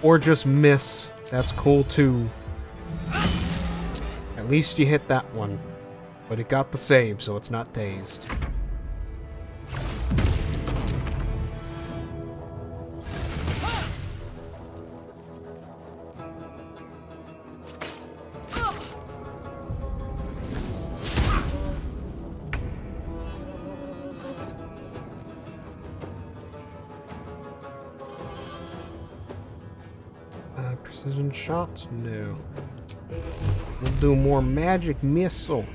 or just miss. That's cool too. At least you hit that one, but it got the save, so it's not dazed. Precision shots? No. We'll do more magic missile.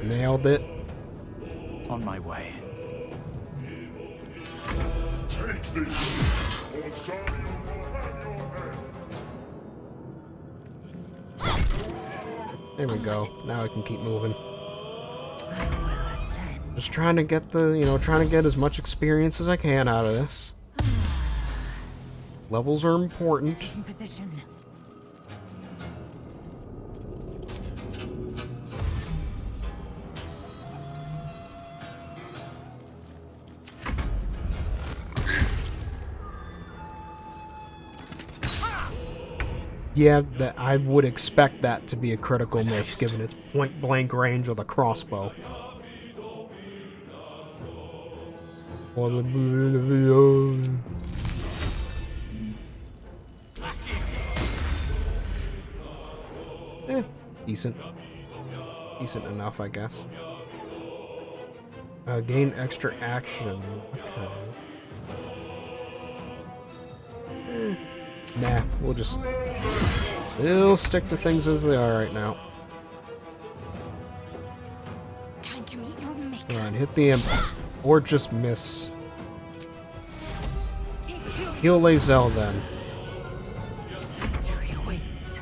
Nailed it. On my way. Take this, or Zariel will have your head. There we go. Now I can keep moving. Just trying to get trying to get as much experience as I can out of this. Levels are important. Taking position. Yeah, that I would expect that to be a critical miss, given its point-blank range with a crossbow. Decent. Decent enough, I guess. Gain extra action. Okay. Nah, we'll stick to things as they are right now. Time to meet your maker. Come on, hit the imp. Or just miss. Heal Lae'zel then. Victory awaits.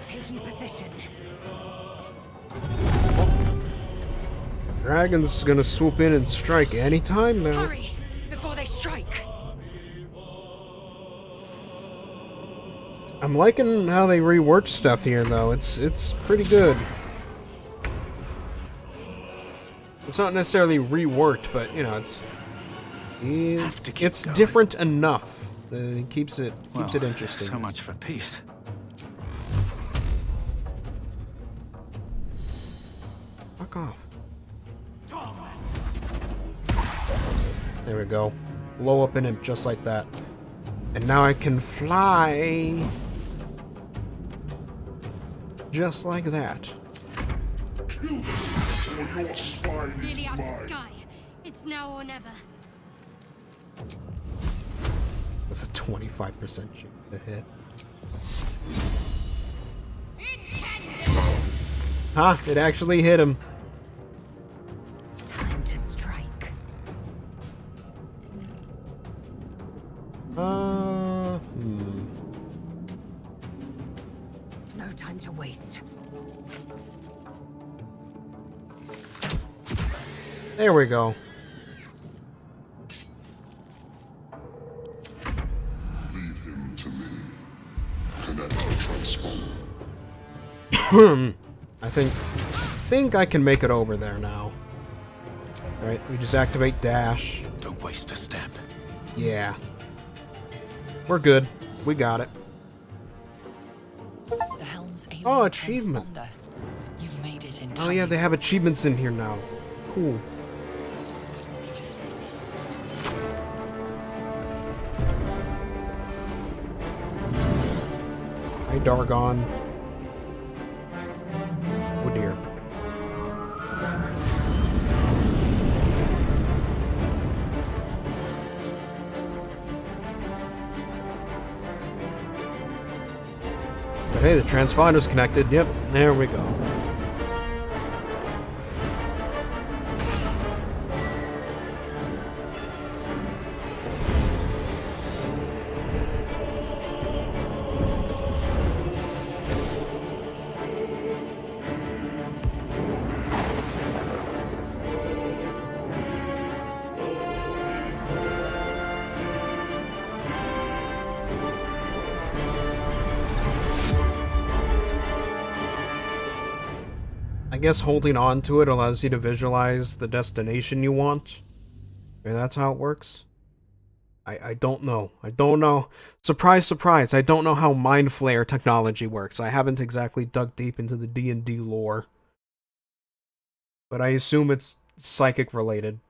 Taking position. Dragon's gonna swoop in and strike anytime now. Hurry before they strike. I'm liking how they reworked stuff here, though. It's pretty good. It's not necessarily reworked, but you know, it's different enough. It keeps it interesting. So much for peace. Fuck off. There we go. Blow up an imp just like that. And now I can fly. Just like that. Nearly out of the sky. It's now or never. That's a 25% chance to hit. Huh? It actually hit him. Time to strike. No time to waste. There we go. Leave him to me. Connect to transponder. I think I can make it over there now. Right, we just activate dash. Don't waste a step. Yeah. We're good. We got it. The helm's aiming Oh, achievement. transponder. You've made it in Oh yeah, they have achievements in here now. Cool. Hi, Dargon. Oh dear. But hey, the transponder's connected. Yep, there we go. I guess holding on to it allows you to visualize the destination you want. And that's how it works. I don't know. I don't know. Surprise, surprise. I don't know how Mind Flayer technology works. I haven't exactly dug deep into the D&D lore. But I assume it's psychic related.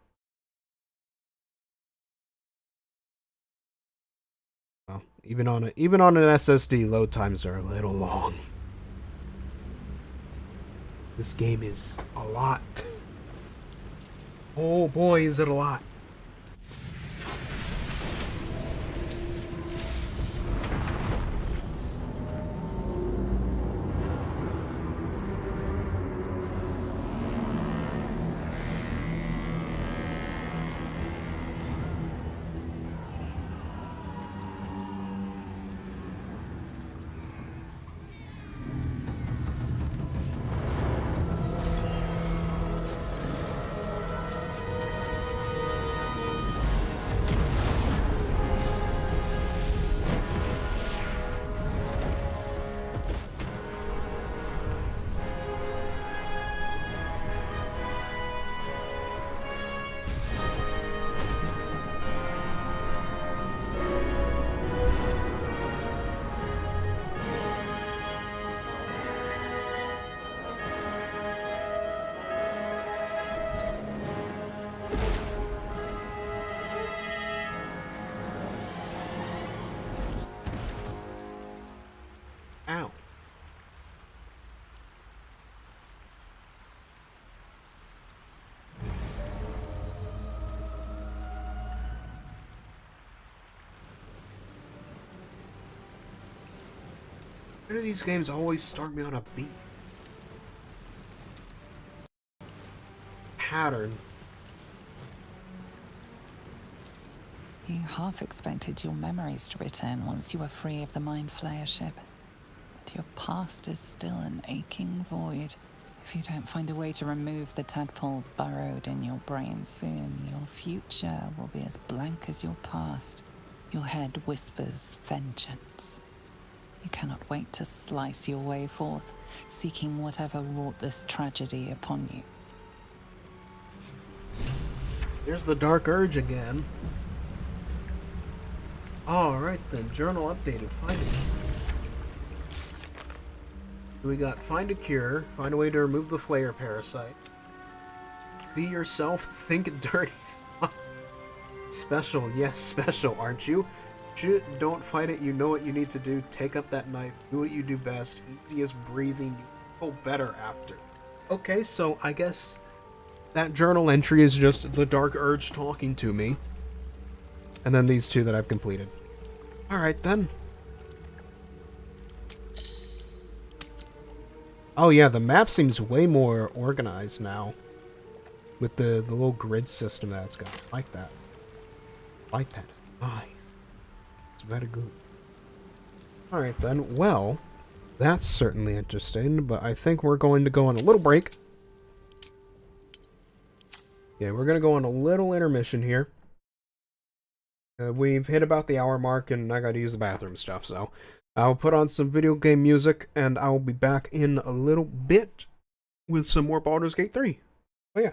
Well, even on an SSD, load times are a little long. This game is a lot. Oh boy, is it a lot. Ow. Why do these games always start me on a beat? Pattern. You half expected your memories to return once you were free of the Mind Flayer ship. But your past is still an aching void. If you don't find a way to remove the tadpole burrowed in your brain soon, your future will be as blank as your past. Your head whispers vengeance. You cannot wait to slice your way forth, seeking whatever wrought this tragedy upon you. There's the dark urge again. Alright then, journal updated. Find it. We got find a cure, find a way to remove the Flayer parasite. Be yourself, think dirty. Special, yes, special, aren't you? Don't fight it, you know what you need to do. Take up that knife, do what you do best. Easiest breathing, you feel better after. Okay, so I guess that journal entry is just the dark urge talking to me. And then these two that I've completed. Alright then. Oh yeah, the map seems way more organized now. With the little grid system that it's got. I like that. I like that. It's nice. It's very good. Alright then, well, that's certainly interesting, but I think we're going to go on a little break. Yeah, we're going to go on a little intermission here. We've hit about the hour mark, and I gotta use the bathroom stuff, so I'll put on some video game music, and I'll be back in a little bit with some more Baldur's Gate 3. Oh yeah.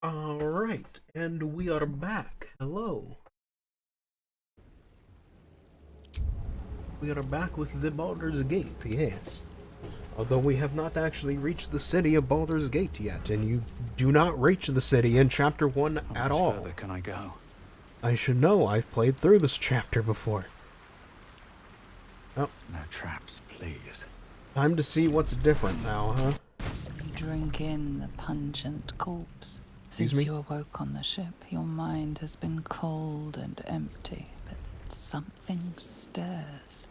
Alright, and we are back. Hello. We are back with the Baldur's Gate, yes. Although we have not actually reached the city of Baldur's Gate yet, and you do not reach the city in Chapter 1 at all. How further can I go? I should know, I've played through this chapter before. Oh. No traps, please. Time to see what's different now, huh? You drink in the pungent corpse. Excuse Since me? you awoke on the ship, your mind has been cold and empty, but something stirs.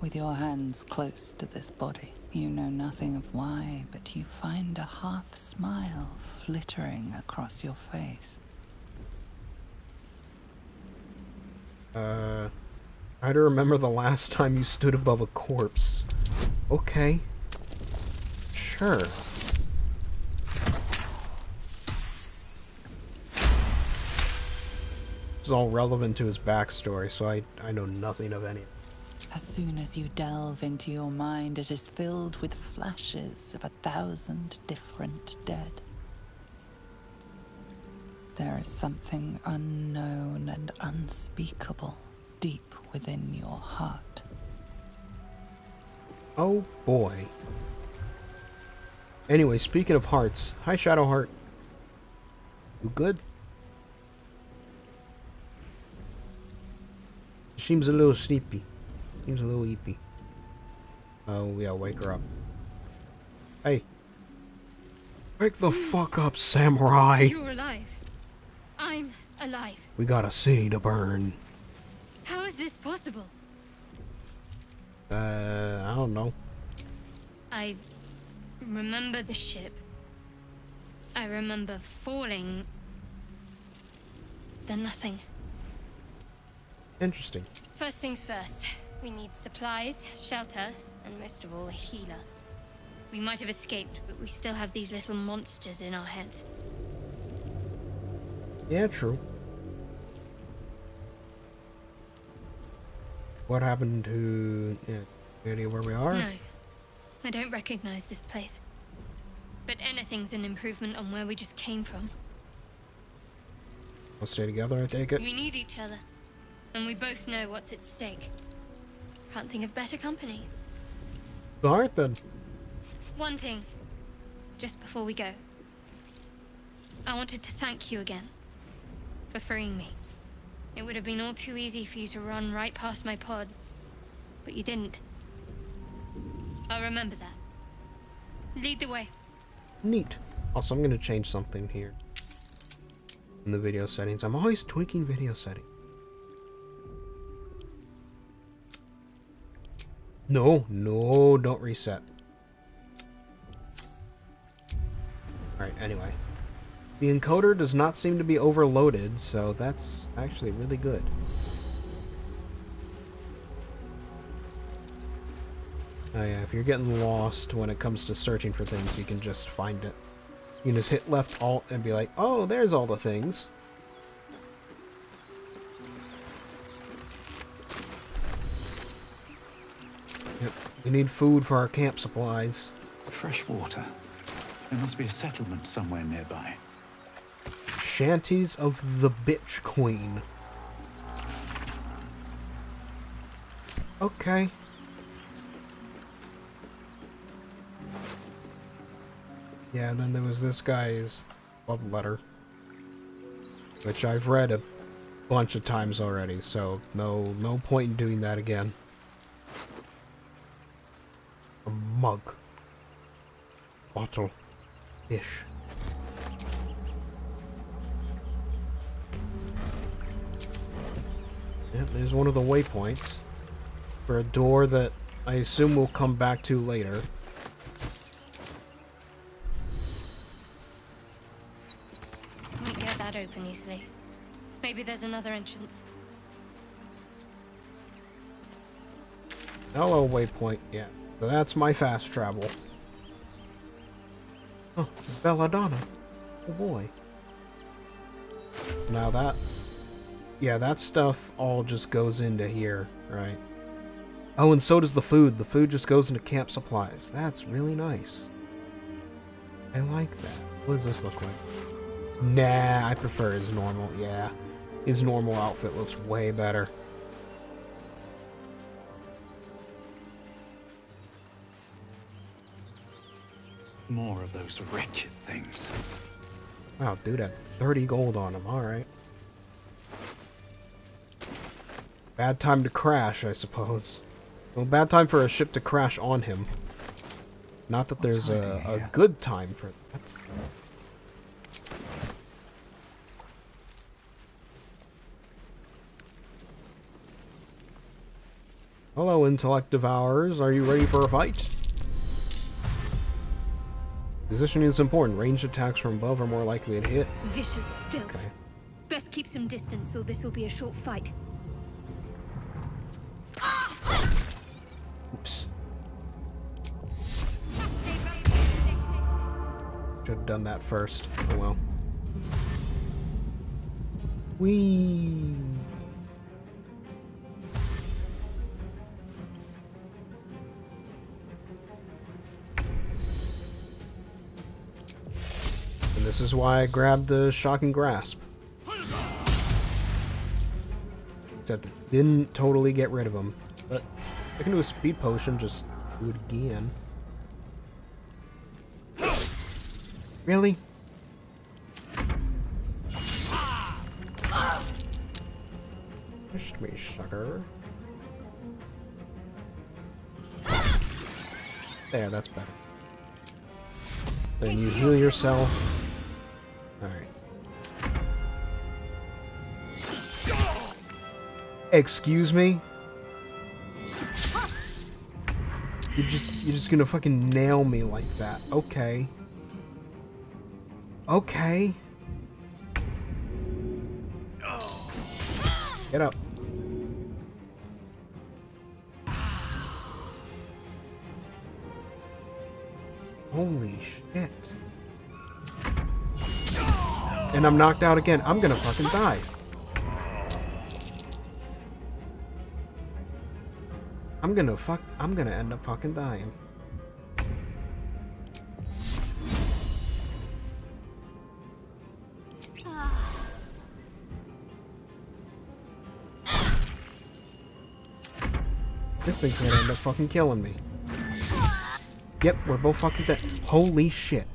With your hands close to this body, you know nothing of why, but you find a half smile flittering across your face. I don't remember the last time you stood above a corpse. Okay. Sure. This is all relevant to his backstory, so I know nothing of any. As soon as you delve into your mind, it is filled with flashes of 1,000 different dead. There is something unknown and unspeakable deep within your heart. Oh boy. Anyway, speaking of hearts, hi Shadowheart. You good? Seems a little sleepy. Seems a little eepy. Oh yeah, wake her up. Hey. Wake the fuck up, samurai! You're alive. I'm alive. We got a city to burn. How is this possible? I don't know. I remember the ship. I remember falling. Then nothing. Interesting. First things first. We need supplies, shelter, and most of all, a healer. We might have escaped, but we still have these little monsters in our heads. Yeah, true. What happened to... Yeah, any idea where we are? No. I don't recognize this place. But anything's an improvement on where we just came from. We'll stay together, I take it? We need each other. And we both know what's at stake. Can't think of better company. Alright then. One thing, just before we go. I wanted to thank you again for freeing me. It would have been all too easy for you to run right past my pod, but you didn't. I'll remember that. Lead the way. Neat. Also, I'm gonna change something here in the video settings. I'm always tweaking video settings. No, don't reset. Alright, anyway. The encoder does not seem to be overloaded, so that's actually really good. Oh yeah, if you're getting lost when it comes to searching for things, you can just find it. You can just hit left alt and be like, oh, there's all the things. Yep, we need food for our camp supplies. Fresh water. There must be a settlement somewhere nearby. Shanties of the Bitch Queen. Okay. Yeah, and then there was this guy's love letter, which I've read a bunch of times already, so no point in doing that again. A mug. Bottle. Dish. Yep, there's one of the waypoints for a door that I assume we'll come back to later. Won't get that open easily. Maybe there's another entrance. Hello, waypoint. Yeah, so that's my fast travel. Oh, Belladonna. Oh boy. Now that... Yeah, that stuff all just goes into here, right? Oh, and so does the food. The food just goes into camp supplies. That's really nice. I like that. What does this look like? Nah, I prefer his normal, yeah. His normal outfit looks way better. More of those wretched things. Wow, dude had 30 gold on him, alright. Bad time to crash, I suppose. Well, bad time for a ship to crash on him. Not that there's a good time for that. Hello, Intellect Devourers. Are you ready for a fight? Positioning is important. Ranged attacks from above are more likely to hit. Vicious filth. Okay. Best keep some distance, or this will be a short fight. Oops. Should have done that first. Oh well. Whee! And this is why I grabbed the Shocking Grasp. Except it didn't totally get rid of him. But I can do a speed potion, just do it again. Really? Pushed me, sugar. There, that's better. Then you heal yourself. Alright. Excuse me? You're just gonna fucking nail me like that. Okay. Okay. Get up. Holy shit. And I'm knocked out again. I'm gonna fucking die. I'm gonna end up fucking dying. This thing's gonna end up fucking killing me. Yep, we're both fucking dead. Holy shit.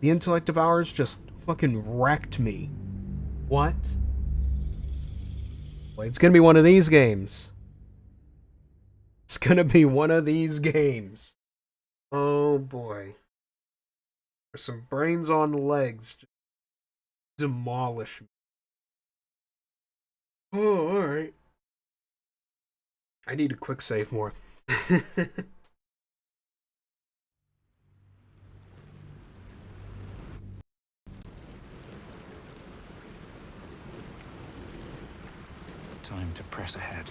The Intellect Devourers just fucking wrecked me. What? Well, it's gonna be one of these games. It's gonna be one of these games. Oh boy. There's some brains on legs. Just demolish me. Oh, alright. I need a quick save more. Time to press ahead.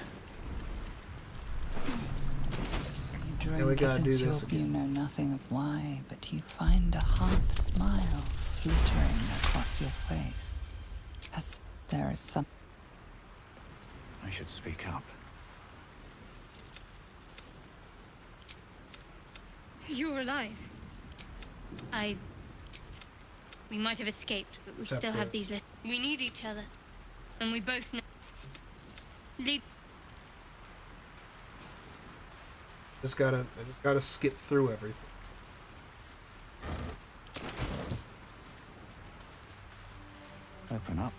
You drink Yeah, we gotta it do until this you know nothing of why, but you find a half smile flittering across your face. As there is some... I should speak up. You're alive. We might have escaped, but we still have these little... We need each other. And we both know... I just gotta skip through everything. Open up.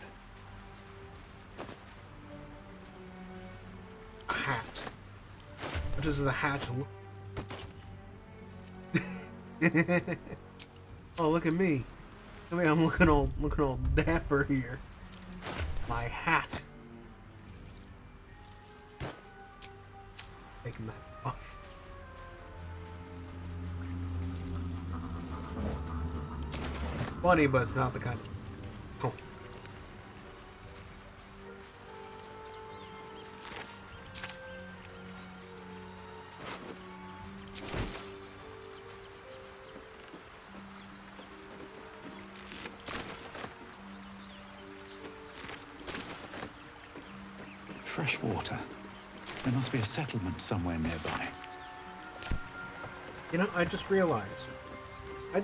A hat. What does the hat look? Oh, look at me. I mean, I'm looking all dapper here. My hat. Taking that off. Funny, but it's not the kind of... Oh. Fresh water. There must be a settlement somewhere nearby. You know, I just realized. I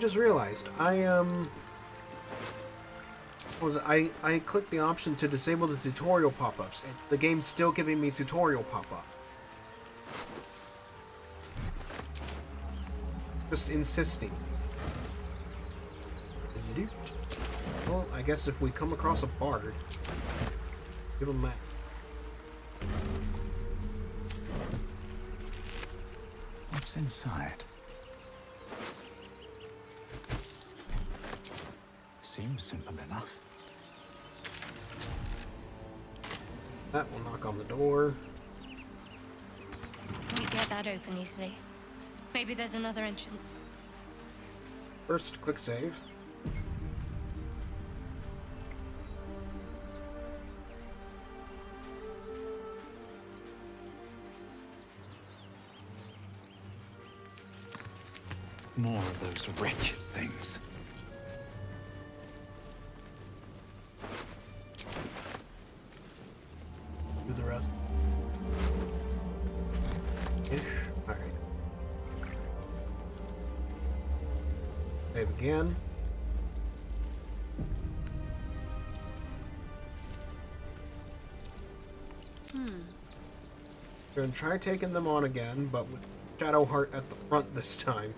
clicked the option to disable the tutorial pop-ups, and the game's still giving me tutorial pop-up. Just insisting. Well, I guess if we come across a bard, give him that. What's inside? Seems simple enough. That will knock on the door. We get that open easily. Maybe there's another entrance. First, quick save. More of those wretched things. Do the rest. Ish. Alright. Save again. We're gonna try taking them on again, but with Shadowheart at the front this time.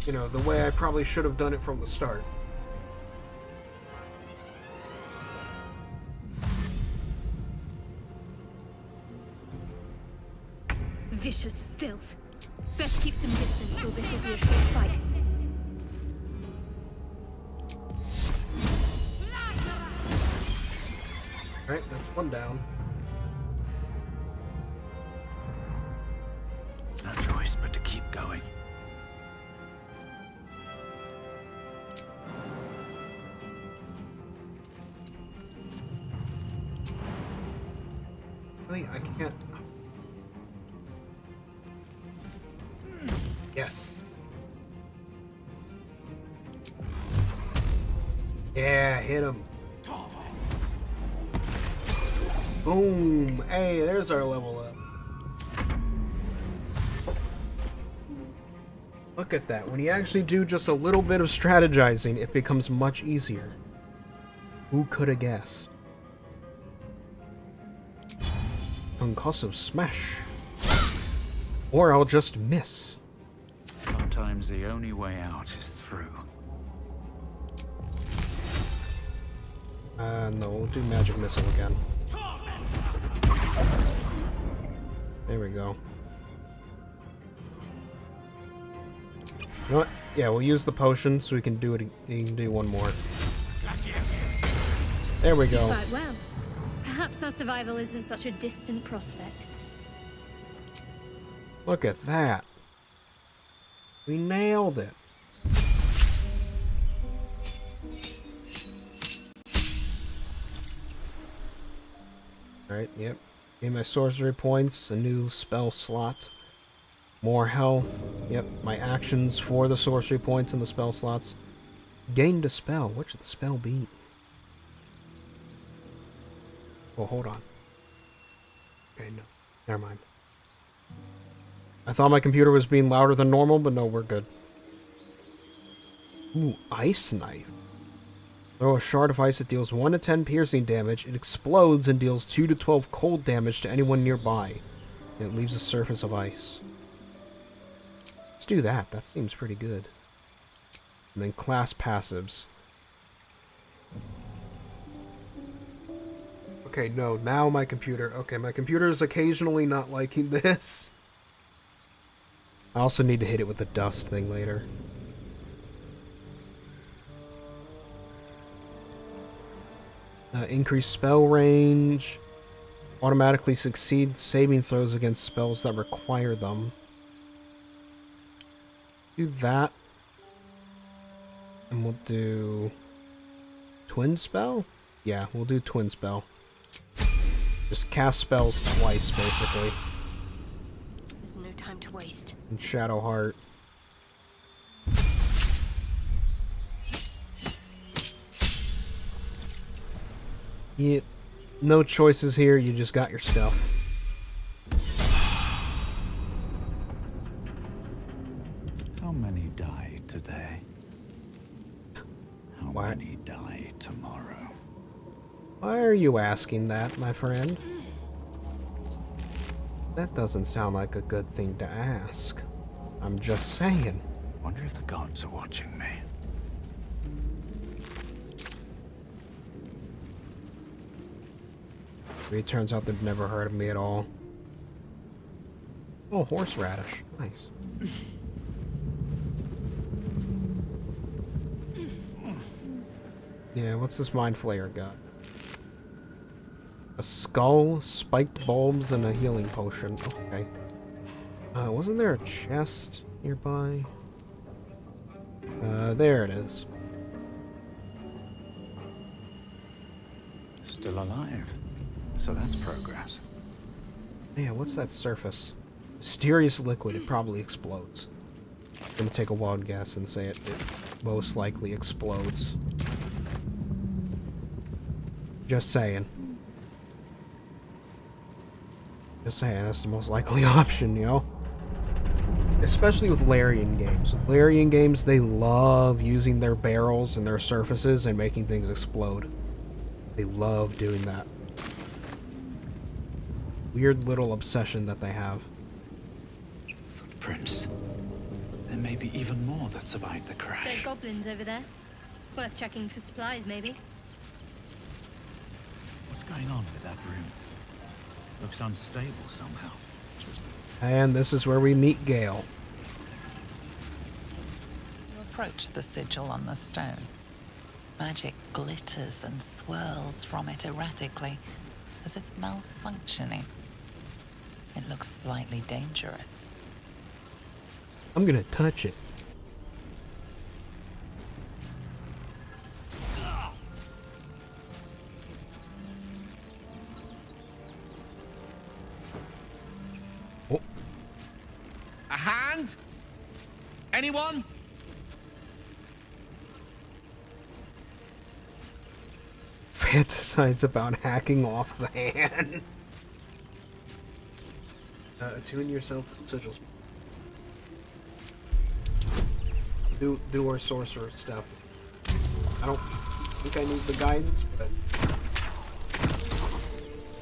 You know, the way I probably should have done it from the start. Vicious filth. Best keep some distance, or this will be a short fight. Alright, that's one down. No choice but to keep going. Really, I can't. Yes. Yeah, hit him. Boom! Hey, there's our level up. Look at that. When you actually do just a little bit of strategizing, it becomes much easier. Who could have guessed? Concussive smash. Or I'll just miss. Sometimes the only way out is through. No, we'll do magic missile again. There we go. You know what? Yeah, we'll use the potion so we can do it. You can do one more. There we go. Quite well. Perhaps our survival isn't such a distant prospect. Look at that. We nailed it. Alright, yep. Gain my sorcery points, a new spell slot. More health. Yep, my actions for the sorcery points and the spell slots. Gained a spell. What should the spell be? Oh, hold on. Okay, no. Never mind. I thought my computer was being louder than normal, but no, we're good. Ooh, ice knife. Throw a shard of ice that deals 1 to 10 piercing damage. It explodes and deals 2 to 12 cold damage to anyone nearby. And it leaves a surface of ice. Let's do that. That seems pretty good. And then class passives. Okay, no, now my computer. Okay, my computer is occasionally not liking this. I also need to hit it with the dust thing later. Increase spell range. Automatically succeed saving throws against spells that require them. Do that. And we'll do... Twin spell? Yeah, we'll do twin spell. Just cast spells twice, basically. There's no time to waste. And Shadowheart. Yeah, no choices here, you just got your stuff. today? How many die tomorrow? Why are you asking that, my friend? That doesn't sound like a good thing to ask. I'm just saying. Wonder if the gods are watching me. It turns out they've never heard of me at all. Oh, horseradish. Nice. Yeah, what's this mind flayer got? A skull, spiked bulbs, and a healing potion. Okay. Wasn't there a chest nearby? There it is. Still alive. So that's progress. Yeah, what's that surface? Mysterious liquid. It probably explodes. I'm gonna take a wild guess and say it most likely explodes. Just saying. Just saying, that's the most likely option, you know? Especially with Larian games. With Larian games, they love using their barrels and their surfaces and making things explode. They love doing that. Weird little obsession that they have. Footprints. There may be even more that survived the crash. Those goblins over there. Worth checking for supplies, maybe. What's going on with that room? Looks unstable somehow. And this is where we meet Gale. You approach the sigil on the stone. Magic glitters and swirls from it erratically, as if malfunctioning. It looks slightly dangerous. I'm gonna touch it. Oh. A hand? Anyone? Fantasize about hacking off the hand. Attune yourself to the sigils. Do our sorcerer stuff. I don't think I need the guidance, but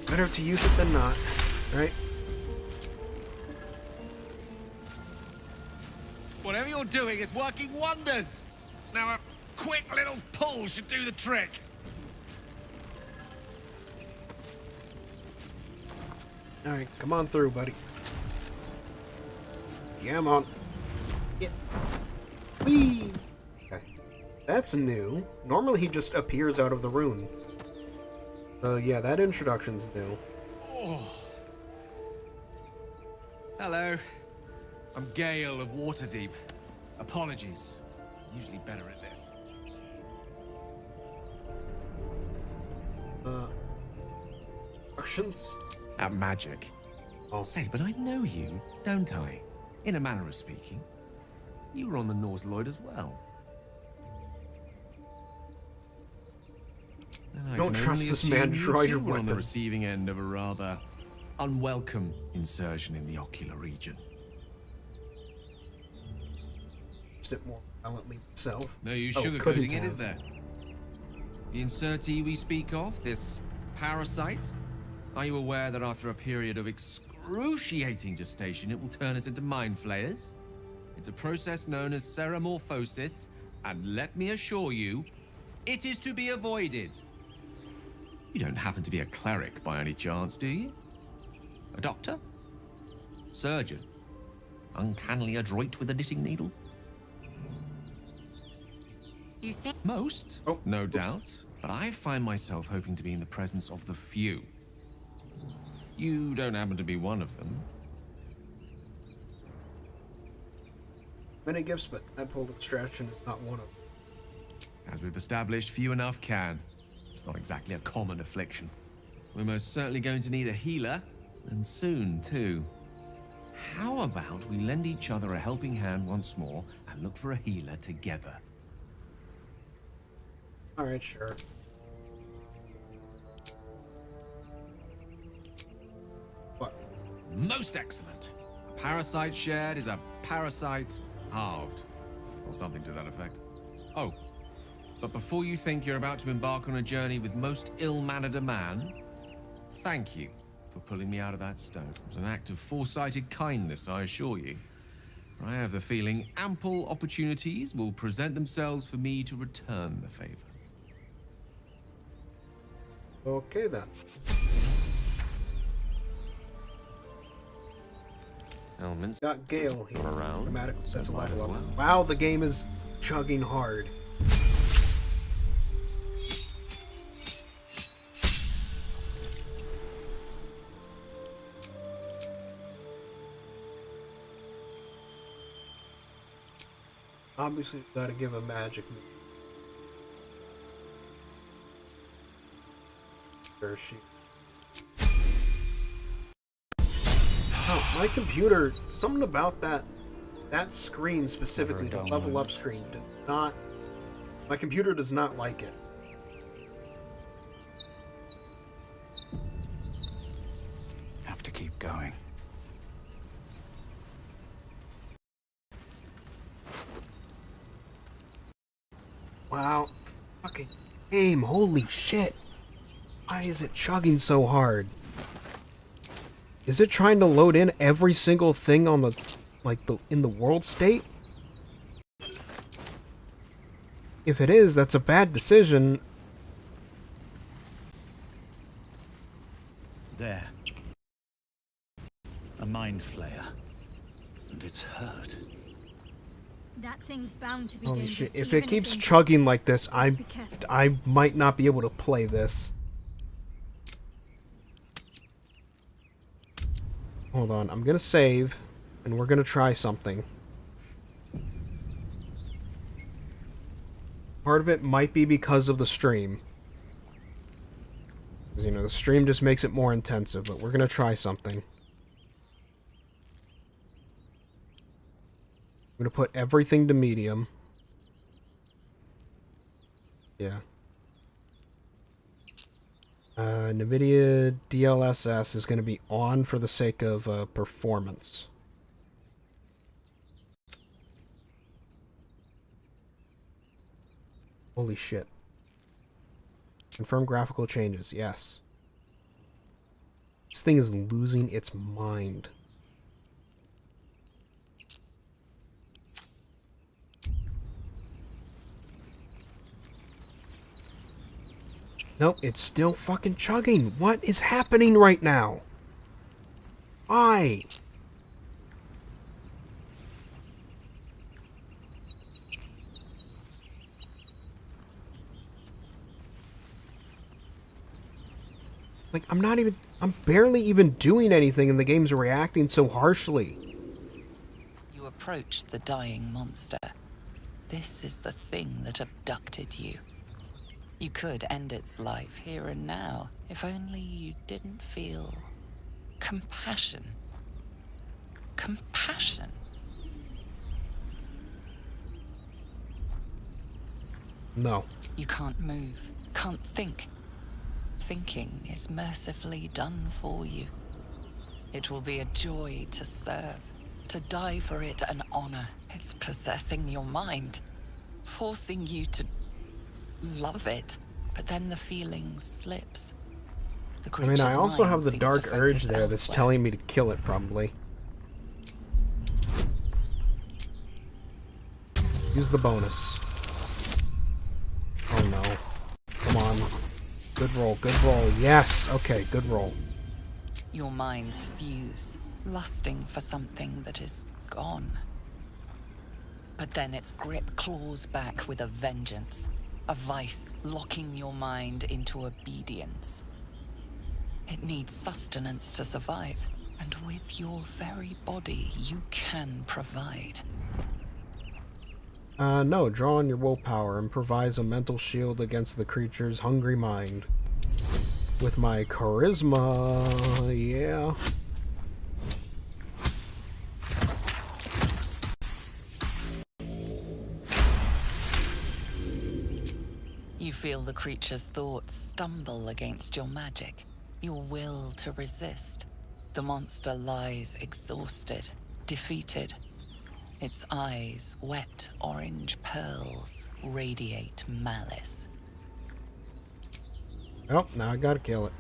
better to use it than not, right? Whatever you're doing is working wonders. Now a quick little pull should do the trick. Alright, come on through, buddy. Yeah, I'm on. Yeah. Whee! Okay. That's new. Normally he just appears out of the rune. Yeah, that introduction's new. Oh. Hello. I'm Gale of Waterdeep. Apologies. Usually better at this. Instructions? At magic. I'll say, but I know you, don't I? In a manner of speaking. You were on the Norse Lloyd as well. Don't trust this man, draw your weapon. On the weapon. receiving end of a rather unwelcome insertion in the ocular region. It more violently myself. No use couldn't sugarcoating it, have. is there? The insertee we speak of, this parasite, are you aware that after a period of excruciating gestation, it will turn us into mind flayers? It's a process known as ceremorphosis, and let me assure you, it is to be avoided. You don't happen to be a cleric by any chance, do you? A doctor? Surgeon? Uncannily adroit with a knitting needle? You see? Most, no doubt, but I find myself hoping to be in the presence of the few. You don't happen to be one of them. Many gifts, but tadpole extraction is not one of them. As we've established, few enough can. It's not exactly a common affliction. We're most certainly going to need a healer, and soon, too. How about we lend each other a helping hand once more and look for a healer together? Alright, sure. What? Most excellent. A parasite shared is a parasite halved. or something to that effect. Oh, but before you think you're about to embark on a journey with most ill-mannered a man, thank you for pulling me out of that stone. It was an act of foresighted kindness, I assure you. For I have the feeling ample opportunities will present themselves for me to return the favor. Okay then. Elements Got Gale here. around. Dramatic. That's a So might level as up. well. Wow, the game is chugging hard. Obviously, gotta give a magic move. Where is she? Oh, my computer, something about that screen specifically, the level up screen, did not, my computer does not like it. Have to keep going. Wow. Fucking game, holy shit. Why is it chugging so hard? Is it trying to load in every single thing on the, in the world state? If it is, that's a bad decision. There. A mind flayer. And it's hurt. That thing's bound to be Holy dangerous. shit, if even it keeps it's chugging like this, be careful. I might not be able to play this. Hold on, I'm gonna save, and we're gonna try something. Part of it might be because of the stream. Because, you know, the stream just makes it more intensive, but we're gonna try something. I'm gonna put everything to medium. Yeah. NVIDIA DLSS is going to be on for the sake of performance. Holy shit. Confirm graphical changes, yes. This thing is losing its mind. Nope, it's still fucking chugging. What is happening right now? Why? Like, I'm barely even doing anything and the game's reacting so harshly. You approach the dying monster. This is the thing that abducted you. You could end its life here and now, if only you didn't feel compassion. Compassion. No. You can't move, can't think. Thinking is mercifully done for you. It will be a joy to serve, to die for it an honor. It's possessing your mind, forcing you to love it, but then the feeling slips. I mean, I also have the dark urge there that's telling me to kill it, probably. Use the bonus. Oh no. Come on. Good roll, good roll. Yes! Okay, good roll. Your minds fuse, lusting for something that is gone. But then its grip claws back with a vengeance. A vice locking your mind into obedience. It needs sustenance to survive, and with your very body, you can provide. No, draw on your willpower, improvise a mental shield against the creature's hungry mind. With my charisma, yeah. You feel the creature's thoughts stumble against your magic, your will to resist. The monster lies exhausted, defeated. Its eyes, wet orange pearls, radiate malice. Oh, now I gotta kill it.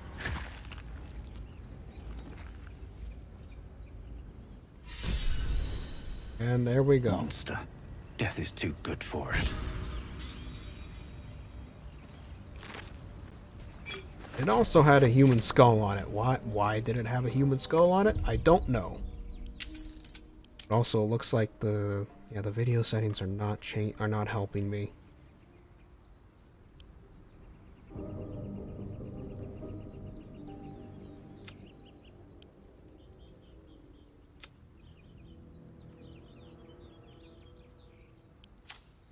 And there we go. Monster. Death is too good for it. It also had a human skull on it. Why did it have a human skull on it? I don't know. It also looks like the video settings are not helping me.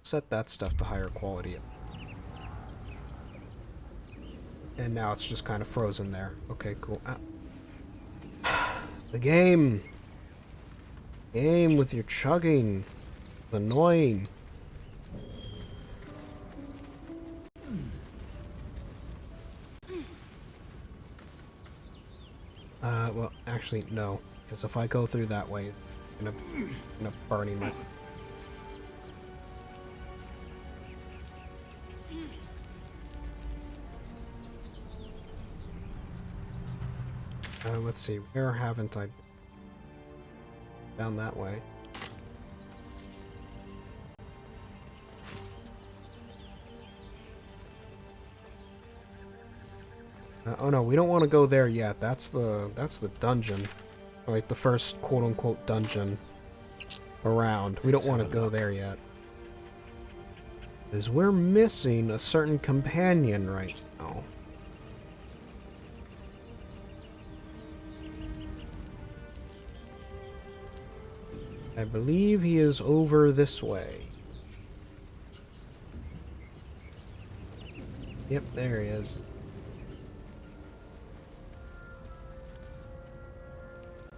Set that stuff to higher quality. And now it's just kind of frozen there. Okay, cool. The game with your chugging. It's annoying. Well, actually, no. Because if I go through that way, I'm gonna burning myself. Let's see, where haven't I down that way? Oh no, we don't want to go there yet. That's the dungeon, like the first quote-unquote dungeon around. We don't want to go there yet, because we're missing a certain companion right now. I believe he is over this way. Yep, there he is.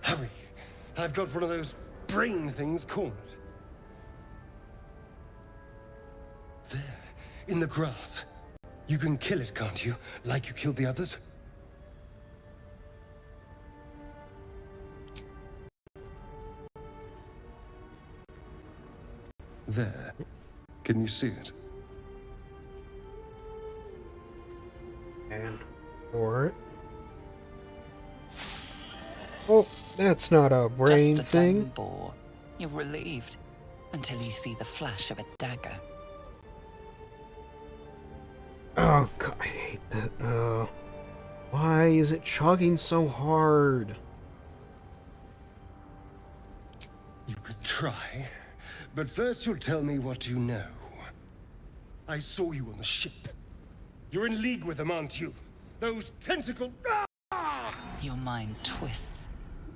Hurry! I've got one of those brain things cornered. There, in the grass. You can kill it, can't you? Like you killed the others? There. Can you see it? And for it. Oh, that's not a brain Just a thing. dumb bore. You're relieved until you see the flash of a dagger. Oh god, I hate that. Why is it chugging so hard? You can try, but first you'll tell me what you know. I saw you on the ship. You're in league with them, aren't you? Those tentacle... Your mind twists.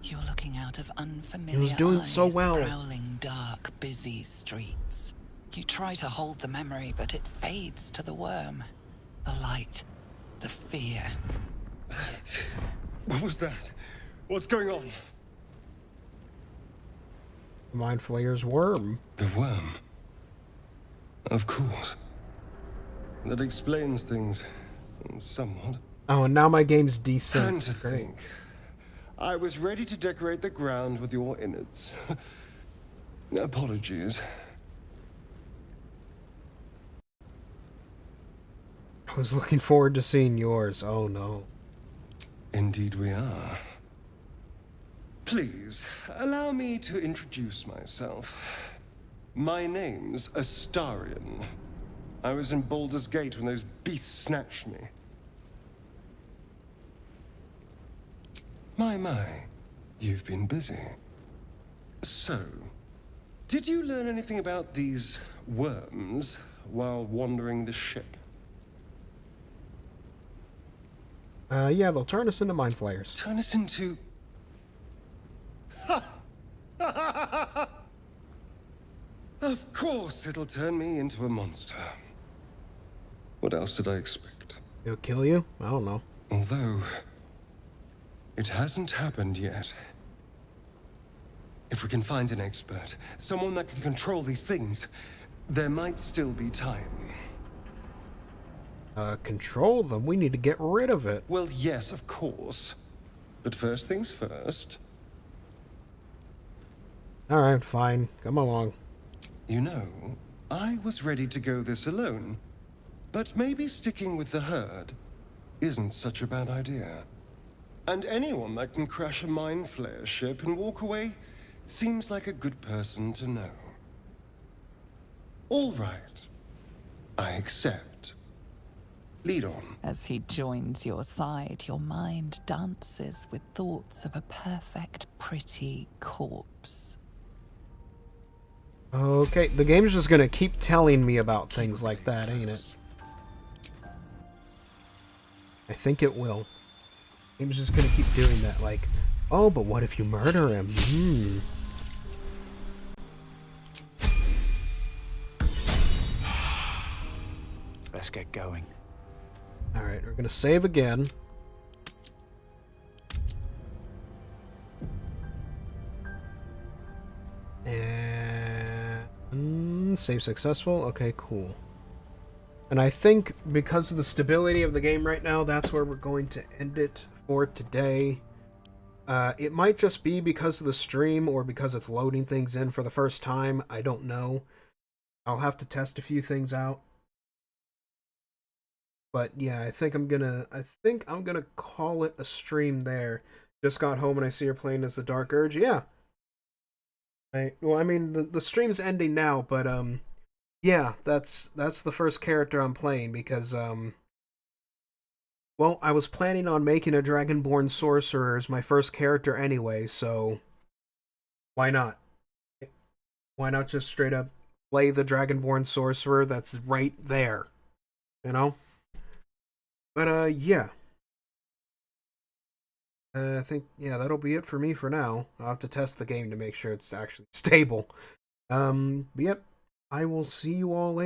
You're looking out of unfamiliar He was doing eyes, so well. prowling dark, busy streets. You try to hold the memory, but it fades to the worm. The light, the fear. What was that? What's going on? Mind Flayer's worm. The worm? Of course. That explains things somewhat. Oh, and now my game's decent. And to think, I was ready to decorate the ground with your innards. Apologies. I was looking forward to seeing yours. Oh no. Indeed we are. Please, allow me to introduce myself. My name's Astarion. I was in Baldur's Gate when those beasts snatched me. My, you've been busy. So, did you learn anything about these worms while wandering the ship? Yeah, they'll turn us into Mind Flayers. Turn us into... Of course it'll turn me into a monster. What else did I expect? It'll kill you? I don't know. Although, it hasn't happened yet. If we can find an expert, someone that can control these things, there might still be time. Control them? We need to get rid of it. Well, yes, of course. But first things first. Alright, fine. Come along. You know, I was ready to go this alone. But maybe sticking with the herd isn't such a bad idea. And anyone that can crash a mind flayer ship and walk away seems like a good person to know. All right. I accept. Lead on. As he joins your side, your mind dances with thoughts of a perfect, pretty corpse. Okay, the game's just gonna keep telling me about things like that, ain't it? I think it will. The game's just gonna keep doing that, like, oh, but what if you murder him? Let's get going. Alright, we're gonna save again. And save successful. Okay, cool. And I think because of the stability of the game right now, that's where we're going to end it for today. It might just be because of the stream or because it's loading things in for the first time. I don't know. I'll have to test a few things out. But yeah, I think I'm gonna call it a stream there. Just got home and I see her playing as the Dark Urge. Yeah. Well, I mean, the stream's ending now, but yeah, that's the first character I'm playing because well, I was planning on making a Dragonborn sorcerer as my first character anyway, so why not? Why not just straight up play the Dragonborn sorcerer that's right there, you know? But yeah. I think, yeah, that'll be it for me for now. I'll have to test the game to make sure it's actually stable. But yep, I will see you all later.